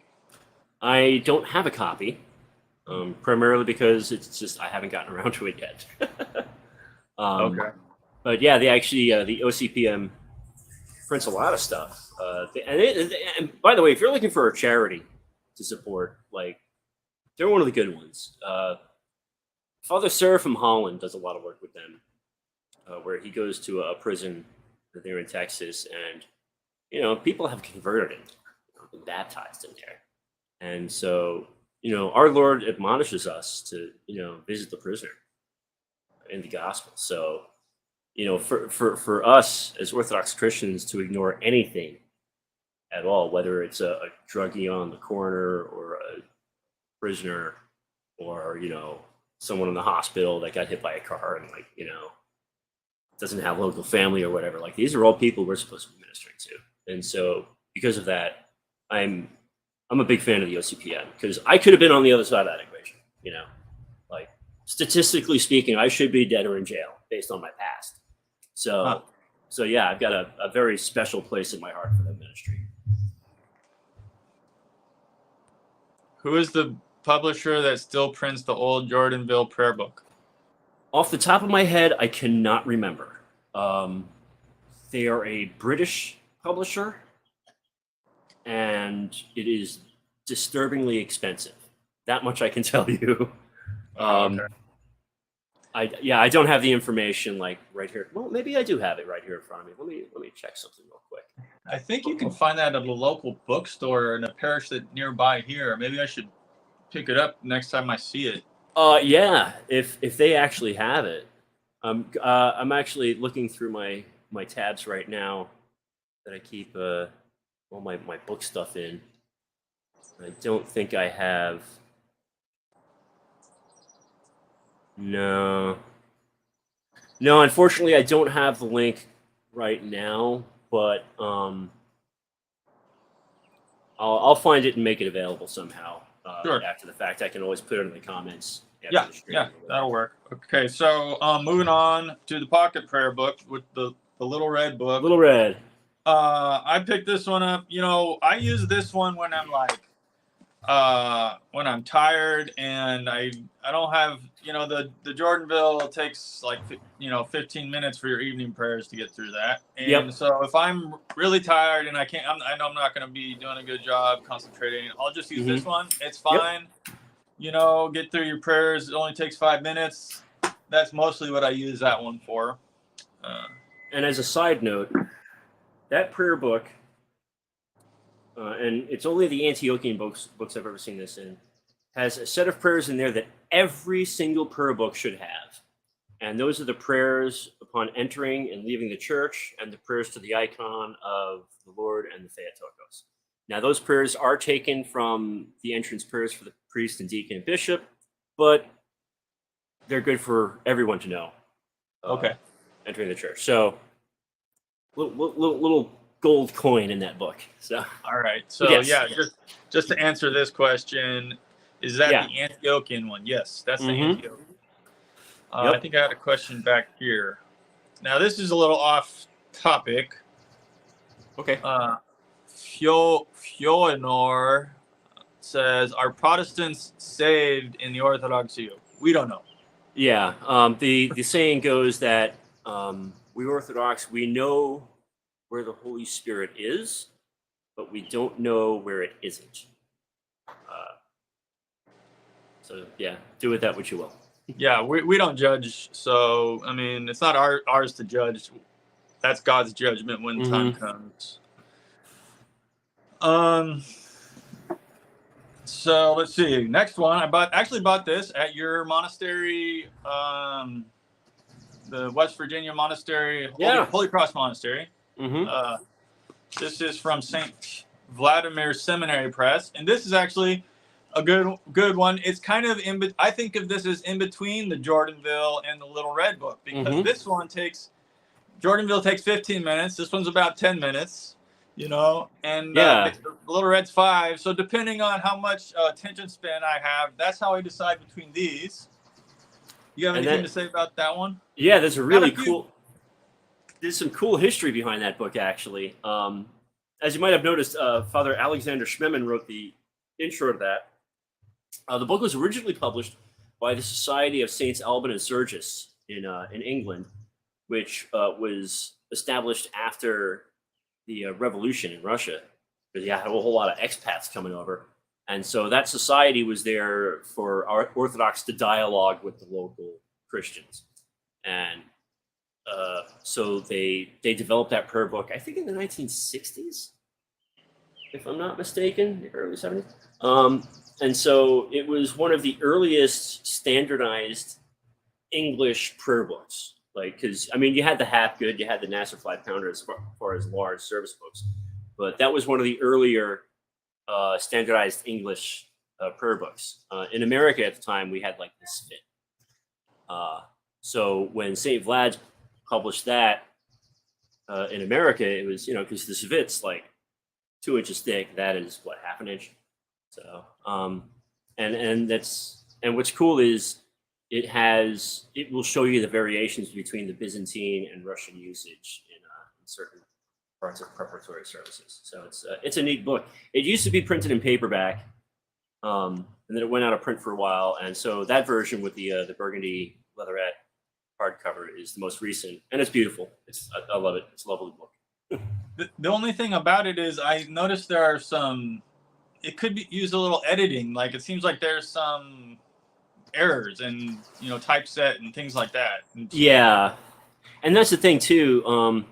I don't have a copy, primarily because it's just I haven't gotten around to it yet. But yeah, they actually the OCPM prints a lot of stuff. And by the way, if you're looking for a charity to support, like, they're one of the good ones. Father Sarah from Holland does a lot of work with them, where he goes to a prison there in Texas, and people have converted and been baptized in there, and so our Lord admonishes us to visit the prisoner in the gospel. So for us as Orthodox Christians to ignore anything at all, whether it's a druggie on the corner or a prisoner or someone in the hospital that got hit by a car and doesn't have local family or whatever, like, these are all people we're supposed to be ministering to. And so because of that, I'm a big fan of the OCPN, because I could have been on the other side of that equation. Like, statistically speaking, I should be dead or in jail based on my past. So yeah, I've got a very special place in my heart for the ministry. Who is the publisher that still prints the old Jordanville prayer book? Off the top of my head, I cannot remember. They are a British publisher, and it is disturbingly expensive. That much I can tell you. Okay. I don't have the information like right here. Well, maybe I do have it right here in front of me. Let me check something real quick. I think you can find that at a local bookstore in a parish that nearby here. Maybe I should pick it up next time I see it. Yeah, if they actually have it. I'm actually looking through my tabs right now that I keep all my book stuff in. I don't think I have. No, unfortunately, I don't have the link right now, but I'll find it and make it available somehow. Sure. After the fact, I can always put it in the comments. Yeah, that'll work. Okay, so moving on to the pocket prayer book with the little red book. Little Red. I picked this one up. I use this one when I'm like, when I'm tired and I don't have, the Jordanville takes like, 15 minutes for your evening prayers to get through that. And so if I'm really tired and I know I'm not going to be doing a good job concentrating, I'll just use this one. It's fine. Get through your prayers. It only takes 5 minutes. That's mostly what I use that one for. And as a side note, that prayer book, and it's only the Antiochian books I've ever seen this in, has a set of prayers in there that every single prayer book should have. And those are the prayers upon entering and leaving the church, and the prayers to the icon of the Lord and the Theotokos. Now, those prayers are taken from the entrance prayers for the priest and deacon and bishop, but they're good for everyone to know. Okay. Entering the church. So, little gold coin in that book. So, all right. So just to answer this question, is that the Antiochian one? Yes, that's the Antiochian. I think I had a question back here. Now, this is a little off topic. Okay. Fionor says, are Protestants saved in the Orthodox view? We don't know. Yeah. The saying goes that we Orthodox, we know where the Holy Spirit is, but we don't know where it isn't. So yeah, do with that what you will. Yeah, we don't judge. So, I mean, it's not ours to judge. That's God's judgment when time comes. So let's see. Next one, I bought this at your monastery, the West Virginia monastery, Holy Cross Monastery. This is from St. Vladimir Seminary Press, and this is actually a good one. It's kind of I think of this as in between the Jordanville and the Little Red book, because this one Jordanville takes 15 minutes. This one's about 10 minutes, and the Little Red's 5. So depending on how much attention span I have, that's how I decide between these. You have anything to say about that one? Yeah, there's a really cool. There's some cool history behind that book, actually. As you might have noticed, Father Alexander Schmemann wrote the intro to that. The book was originally published by the Society of Saints Alban and Sergius in England, which was established after the revolution in Russia, because you had a whole lot of expats coming over. And so that society was there for our Orthodox to dialogue with the local Christians. And so they developed that prayer book, I think in the 1960s, if I'm not mistaken, the early 70s. And so it was one of the earliest standardized English prayer books. Like, because, I mean, you had the Hapgood, you had the Nasser 5-pounder as far as large service books. But that was one of the earlier standardized English prayer books. In America at the time, we had like the Spit. So when St. Vlad's published that, In America, it was, because the Svit's like 2 inches thick. That is what, half an inch. So, and what's cool is it will show you the variations between the Byzantine and Russian usage in certain parts of preparatory services. So it's a neat book. It used to be printed in paperback, and then it went out of print for a while. And so that version with the burgundy leatherette hardcover is the most recent, and it's beautiful. I love it. It's a lovely book. The only thing about it is I noticed there are some. It could be use a little editing. Like it seems like there's some errors and typeset and things like that. Yeah, and that's the thing too.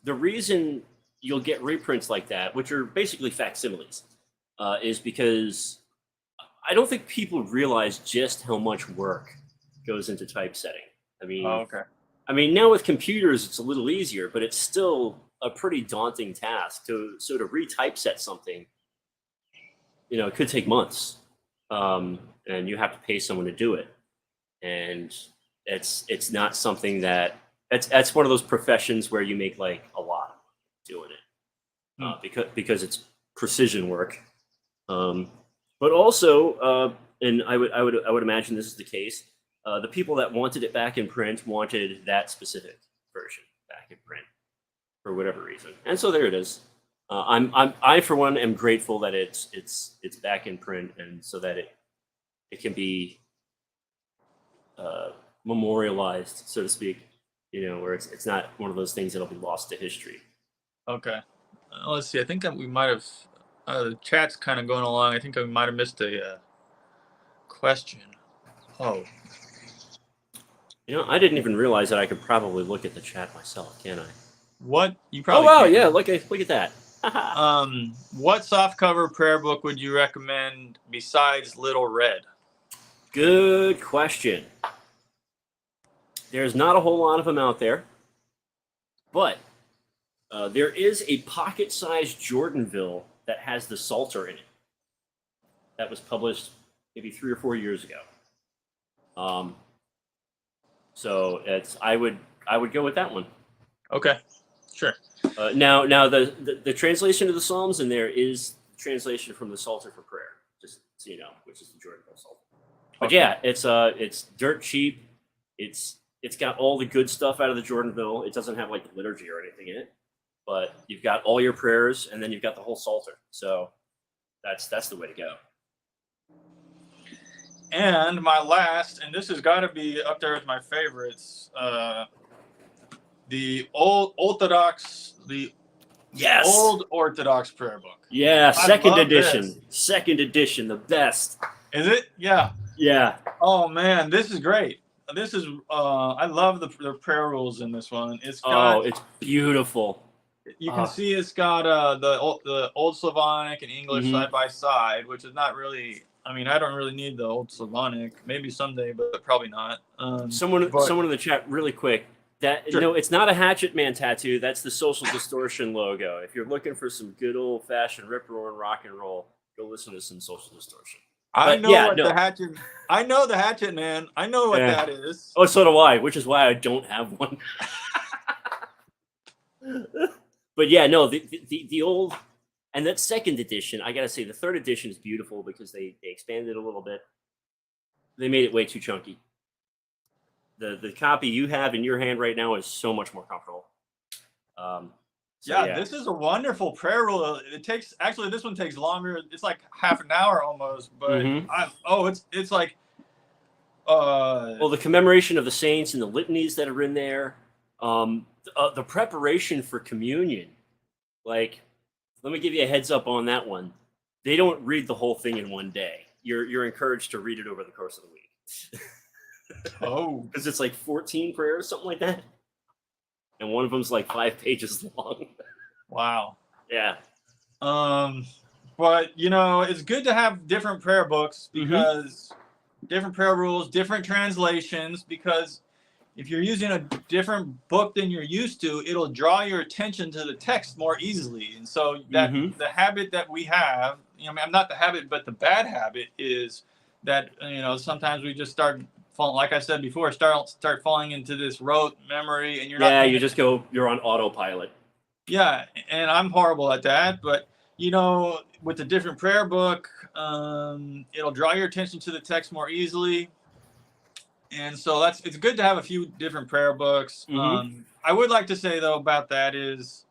The reason you'll get reprints like that, which are basically facsimiles, is because I don't think people realize just how much work goes into typesetting. I mean, okay. I mean, now with computers, it's a little easier, but it's still a pretty daunting task to sort of retypeset something. It could take months, and you have to pay someone to do it. And it's not something that's one of those professions where you make like a lot doing it, because it's precision work. But also, and I would imagine this is the case. The people that wanted it back in print wanted that specific version back in print for whatever reason, and so there it is. I for one am grateful that it's back in print, and so that it can be memorialized, so to speak. Where it's not one of those things that'll be lost to history. Okay, let's see. I think we might have the chat's kind of going along. I think I might have missed a question. Oh. I didn't even realize that I could probably look at the chat myself, can I? What you probably? Oh wow, can. yeah. Look at that. What softcover prayer book would you recommend besides Little Red? Good question. There's not a whole lot of them out there, but there is a pocket-sized Jordanville that has the Psalter in it. That was published maybe 3 or 4 years ago. So I would go with that one. Okay, sure. Now the translation of the Psalms in there is translation from the Psalter for Prayer, just so you know, which is the Jordanville Psalter. But okay. yeah, it's dirt cheap. It's got all the good stuff out of the Jordanville. It doesn't have like liturgy or anything in it, but you've got all your prayers, and then you've got the whole Psalter. So that's the way to go. And my last, and this has got to be up there with my favorites, the old Orthodox prayer book. Yeah, second edition. Second edition, the best. Is it? Yeah. Yeah. Oh man, this is great. This is I love the prayer rules in this one. It's beautiful. You can see it's got the old Slavonic and English side by side, which is not really. I mean, I don't really need the old Slavonic. Maybe someday, but probably not. Someone in the chat, really quick. Sure. No, it's not a Hatchet Man tattoo. That's the Social Distortion logo. If you're looking for some good old fashioned rip roaring rock and roll, go listen to some Social Distortion. I know the Hatchet. I know the Hatchet Man. I know what that is. Oh, so do I. Which is why I don't have one. But yeah, no, the old, and that second edition, I gotta say, the third edition is beautiful because they expanded it a little bit. They made it way too chunky. The copy you have in your hand right now is so much more comfortable. This is a wonderful prayer rule. This one takes longer. It's like half an hour almost, but it's like the commemoration of the saints and the litanies that are in there. The preparation for communion. Like, let me give you a heads up on that one. They don't read the whole thing in one day. You're encouraged to read it over the course of the week. Because it's like 14 prayers, something like that. And one of them's like 5 pages long. Wow. Yeah. But it's good to have different prayer books because different prayer rules, different translations, because if you're using a different book than you're used to, it'll draw your attention to the text more easily. And so that the habit that we have, not the habit, but the bad habit is that, sometimes we just start like I said before, start falling into this rote memory, and you're not. Yeah, you're on autopilot. Yeah, and I'm horrible at that. But with the different prayer book, it'll draw your attention to the text more easily. And so it's good to have a few different prayer books. I would like to say though about that is,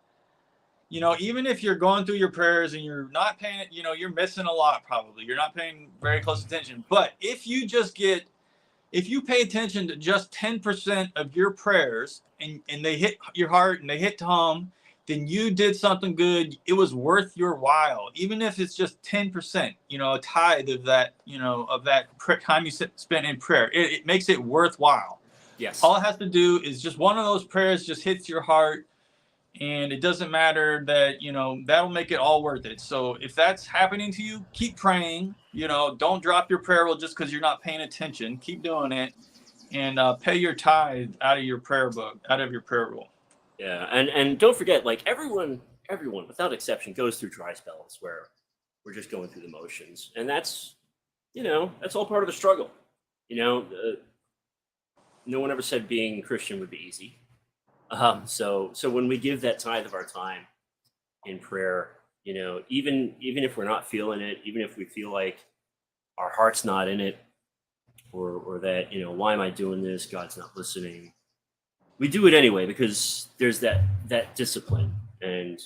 even if you're going through your prayers and you're not paying, you're missing a lot probably. You're not paying very close attention. But if you pay attention to just 10% of your prayers and they hit your heart and they hit home, then you did something good. It was worth your while, even if it's just 10%, a tithe of that, time you spent in prayer. It makes it worthwhile. Yes. All it has to do is just one of those prayers just hits your heart, and it doesn't matter that, that'll make it all worth it. So if that's happening to you, keep praying. Don't drop your prayer roll just because you're not paying attention. Keep doing it, and pay your tithe out of your prayer book, out of your prayer roll. Yeah, and don't forget, like everyone without exception goes through dry spells where we're just going through the motions, and that's all part of the struggle. No one ever said being Christian would be easy. So when we give that tithe of our time in prayer, even if we're not feeling it, even if we feel like our heart's not in it, or that why am I doing this? God's not listening. We do it anyway because there's that discipline, and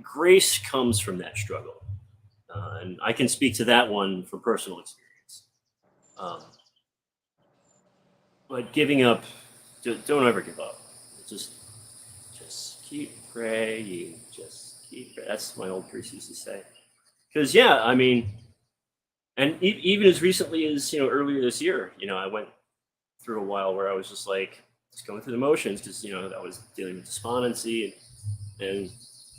grace comes from that struggle. And I can speak to that one from personal experience. But giving up, don't ever give up. Just keep praying. Just keep praying. That's my old priest used to say. Because and even as recently as earlier this year, I went through a while where I was just going through the motions because I was dealing with despondency and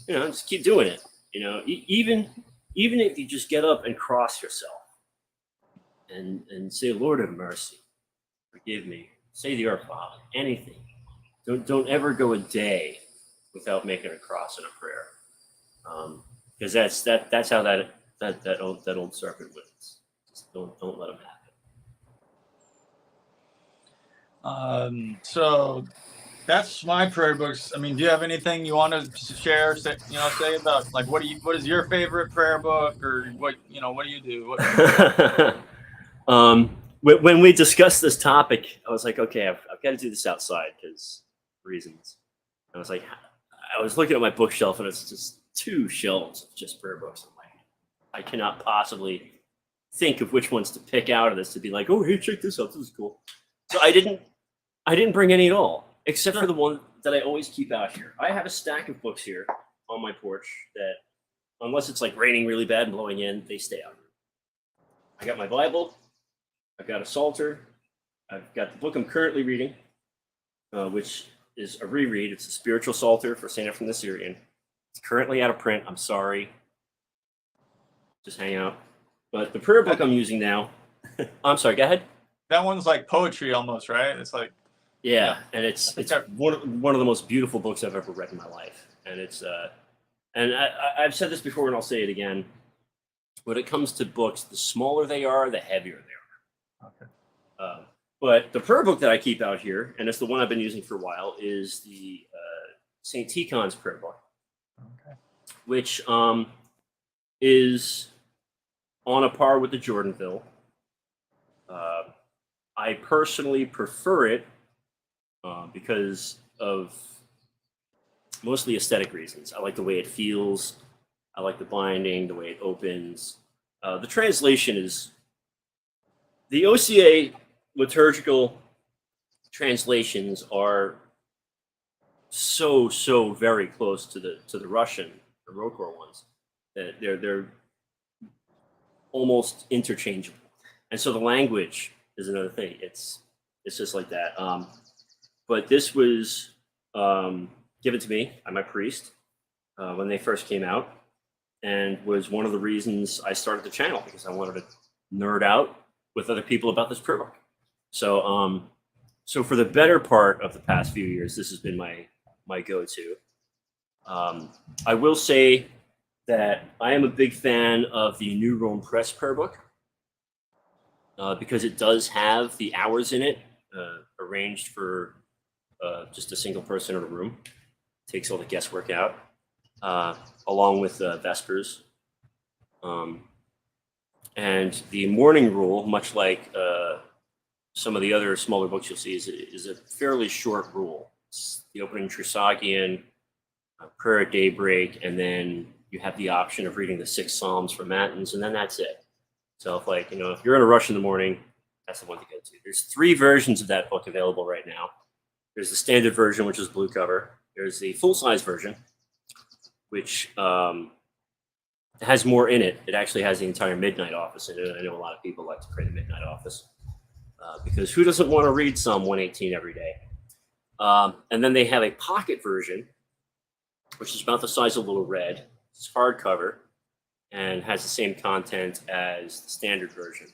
just keep doing it. Even if you just get up and cross yourself and say, Lord have mercy, forgive me, say the Our Father, anything. Don't ever go a day without making a cross and a prayer, because that's how that old serpent wins. Just don't let him happen. So that's my prayer books. I mean, do you have anything you want to share? Say about what is your favorite prayer book, or what do you do? When we discussed this topic, I was like, okay, I've got to do this outside because reasons. I was looking at my bookshelf and it's just 2 shelves of just prayer books. I'm like, I cannot possibly think of which ones to pick out of this to be like, oh, hey, check this out. This is cool. So I didn't bring any at all, except for the one that I always keep out here. I have a stack of books here on my porch that, unless it's like raining really bad and blowing in, they stay out. I got my Bible. I've got a Psalter. I've got the book I'm currently reading, which is a reread. It's a spiritual Psalter for St. Ephrem the Syrian. It's currently out of print. I'm sorry. Just hang out. But the prayer book I'm using now, I'm sorry, go ahead. That one's like poetry almost, right? It's like, yeah, and it's one of the most beautiful books I've ever read in my life. And it's and I've said this before and I'll say it again. When it comes to books, the smaller they are, the heavier they are. Okay. But the prayer book that I keep out here, and it's the one I've been using for a while, is the St. Tikhon's prayer book, which is on a par with the Jordanville. I personally prefer it because of mostly aesthetic reasons. I like the way it feels. I like the binding, the way it opens. The translation is the OCA liturgical translations are so very close to the Russian, the Rokor ones, that they're almost interchangeable. And so the language is another thing. It's just like that. But this was given to me by my priest when they first came out, and was one of the reasons I started the channel, because I wanted to nerd out with other people about this prayer book. So so for the better part of the past few years, this has been my go-to. I will say that I am a big fan of the New Rome Press prayer book. because it does have the hours in it arranged for just a single person in a room. Takes all the guesswork out, along with Vespers. And the morning rule, much like some of the other smaller books you'll see, is a fairly short rule. It's the opening Trisagion, prayer at daybreak, and then you have the option of reading the 6 Psalms for Matins, and then that's it. So if you're in a rush in the morning, that's the one to go to. There's 3 versions of that book available right now. There's the standard version, which is blue cover. There's the full-size version, which has more in it. It actually has the entire Midnight Office in it. I know a lot of people like to pray the Midnight Office because who doesn't want to read Psalm 118 every day? And then they have a pocket version, which is about the size of Little Red. It's hardcover and has the same content as the standard version.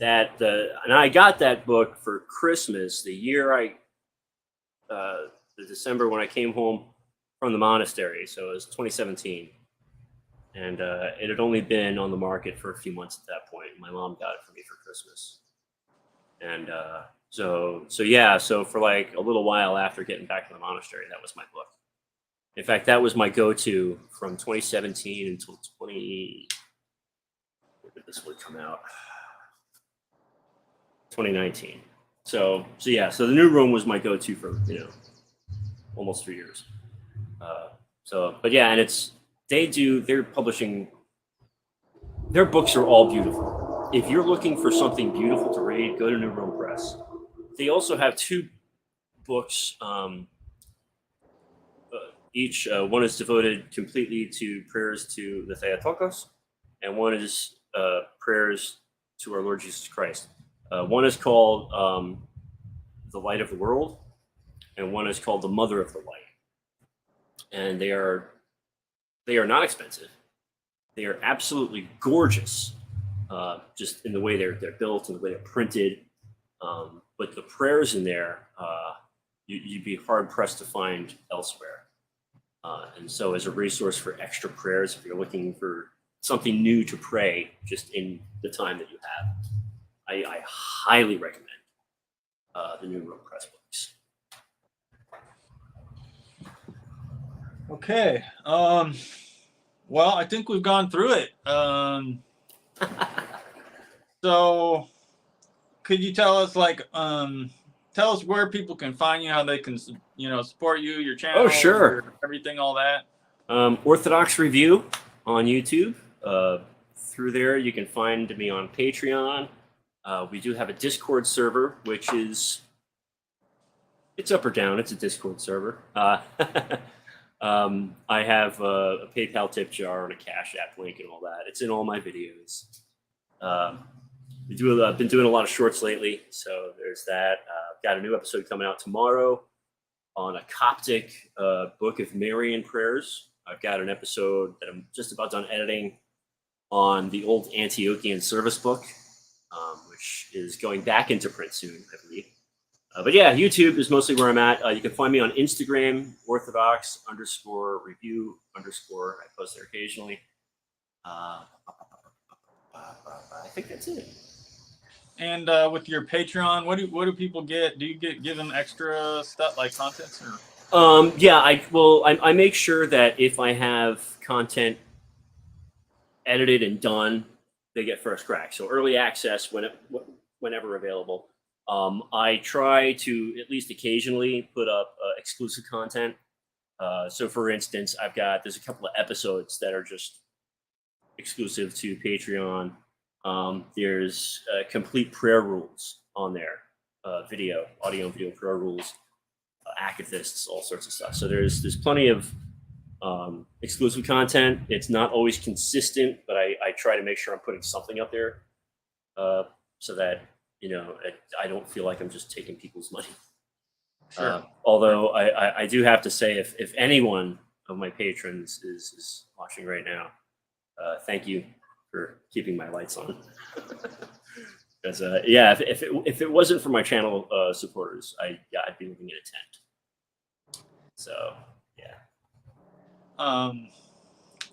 And I got that book for Christmas the year the December when I came home from the monastery. So it was 2017. And it had only been on the market for a few months at that point. My mom got it for me for Christmas. And so for like a little while after getting back to the monastery, that was my book. In fact, that was my go-to from 2017 until when did this one come out? 2019. So the new room was my go-to for almost 3 years. And they're publishing. Their books are all beautiful. If you're looking for something beautiful to read, go to New Rome Press. They also have 2 books. Each one is devoted completely to prayers to the Theotokos, and one is prayers to our Lord Jesus Christ. One is called The Light of the World, and one is called The Mother of the Light. And they are not expensive. They are absolutely gorgeous, just in the way they're built and the way they're printed. But the prayers in there, you'd be hard pressed to find elsewhere. And so as a resource for extra prayers, if you're looking for something new to pray just in the time that you have, I highly recommend the New Rome Press books. Okay. Well, I think we've gone through it. So could you tell us tell us where people can find you, how they can, support you, your channel? Oh, sure. Everything, all that. Orthodox Review on YouTube. Through there, you can find me on Patreon. We do have a Discord server, which it's up or down. It's a Discord server. I have a PayPal tip jar and a Cash App link and all that. It's in all my videos. I've been doing a lot of shorts lately, so there's that. I've got a new episode coming out tomorrow on a Coptic Book of Marian prayers. I've got an episode that I'm just about done editing on the old Antiochian service book, which is going back into print soon, I believe. But yeah, YouTube is mostly where I'm at. You can find me on Instagram, Orthodox_review_. I post there occasionally. I think that's it. And with your Patreon, what do people get? Do you give them extra stuff like contents? Or? Yeah, I make sure that if I have content edited and done, they get first crack. So early access whenever available. I try to at least occasionally put up exclusive content. So for instance, there's a couple of episodes that are just exclusive to Patreon. There's complete prayer rules on there, audio and video prayer rules, acathists, all sorts of stuff. So there's plenty of exclusive content. It's not always consistent, but I try to make sure I'm putting something up there so that I don't feel like I'm just taking people's money. Sure. Although I do have to say, if anyone of my patrons is watching right now, thank you for keeping my lights on. Because if it wasn't for my channel supporters, I'd be living in a tent. So yeah.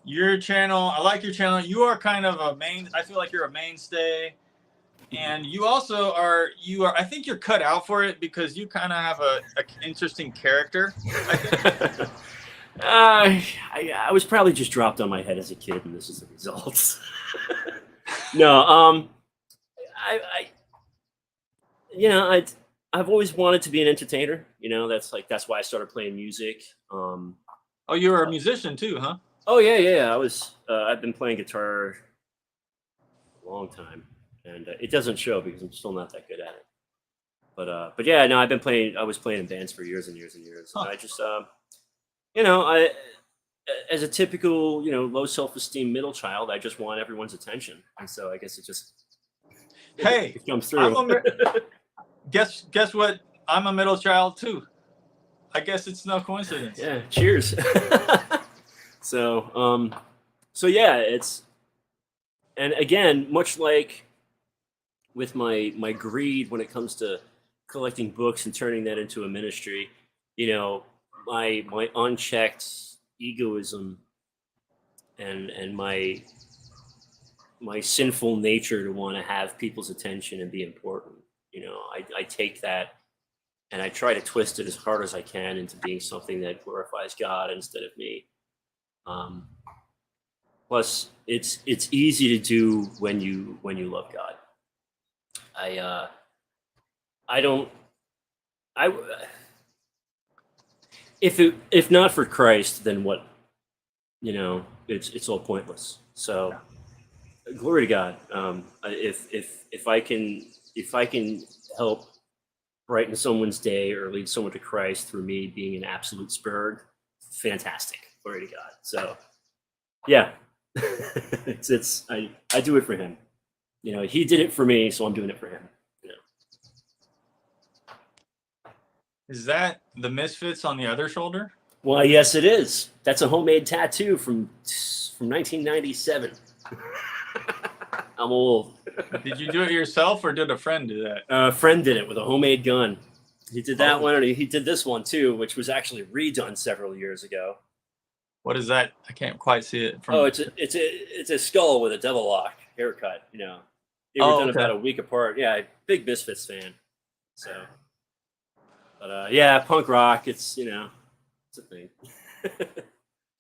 your channel. I like your channel. You are kind of I feel like you're a mainstay, and you also are. I think you're cut out for it because you kind of have a interesting character. I think. I was probably just dropped on my head as a kid, and this is the result. No, I've always wanted to be an entertainer. That's why I started playing music. Oh, you were a musician too, huh? Oh yeah. I've been playing guitar a long time, and it doesn't show because I'm still not that good at it. But yeah, no, I was playing in bands for years and years and years. Huh. And I just, as a typical, low self-esteem middle child, I just want everyone's attention, and so I guess it comes through. Guess what? I'm a middle child too. I guess it's no coincidence. Yeah. Cheers. So yeah, and again, much like with my greed when it comes to collecting books and turning that into a ministry, my unchecked egoism and my sinful nature to want to have people's attention and be important. I take that and I try to twist it as hard as I can into being something that glorifies God instead of me. Plus, it's easy to do when you love God. If not for Christ, then what? It's all pointless. So, glory to God. If I can help brighten someone's day or lead someone to Christ through me being an absolute spurg, fantastic. Glory to God. So, yeah, I do it for him. He did it for me, so I'm doing it for him. Is that the Misfits on the other shoulder? Well, yes, it is. That's a homemade tattoo from 1997. I'm old. Did you do it yourself, or did a friend do that? A friend did it with a homemade gun. He did that one, and he did this one too, which was actually redone several years ago. What is that? I can't quite see it. It's a skull with a devil lock haircut. They were done about a week apart. Yeah, big Misfits fan. So, but yeah, punk rock. It's it's a thing.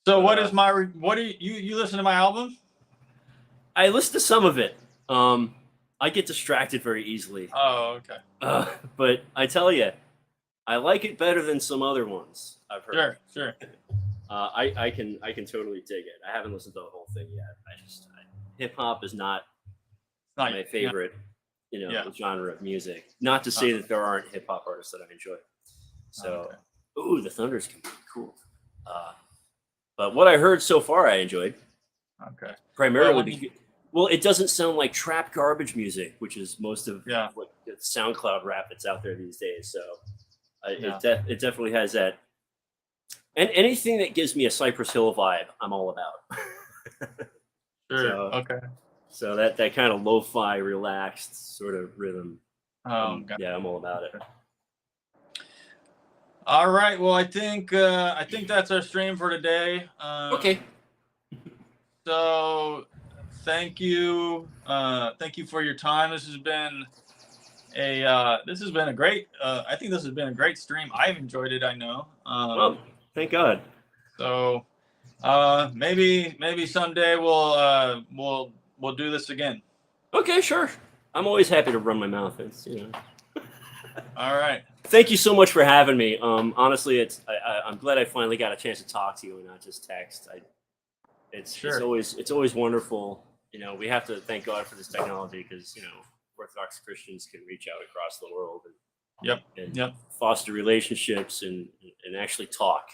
So what do you listen to my album? I listen to some of it. I get distracted very easily. Oh, okay. But I tell you, I like it better than some other ones I've heard. Sure. I can totally dig it. I haven't listened to the whole thing yet. Hip hop is not my favorite, genre of music. Not to say that there aren't hip hop artists that I enjoy. So, the Thunders can be cool. But what I heard so far, I enjoyed. Okay. Primarily, well, it doesn't sound like trap garbage music, which is most of what SoundCloud rap that's out there these days. So, it definitely has that. And anything that gives me a Cypress Hill vibe, I'm all about. Sure. So that kind of lo-fi, relaxed sort of rhythm. Yeah, I'm all about it. All right. Well, I think that's our stream for today. Okay. So, thank you for your time. This has been a great. I think this has been a great stream. I've enjoyed it. I know. Well, thank God. So, maybe someday we'll do this again. Okay, sure. I'm always happy to run my mouth. It's All right. Thank you so much for having me. Honestly, I'm glad I finally got a chance to talk to you and not just text. It's always wonderful. We have to thank God for this technology because Orthodox Christians can reach out across the world and foster relationships and actually talk.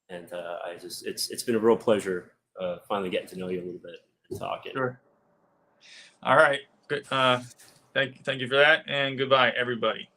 And it's been a real pleasure finally getting to know you a little bit and talking. Sure. All right. Good. Thank you for that, and goodbye, everybody.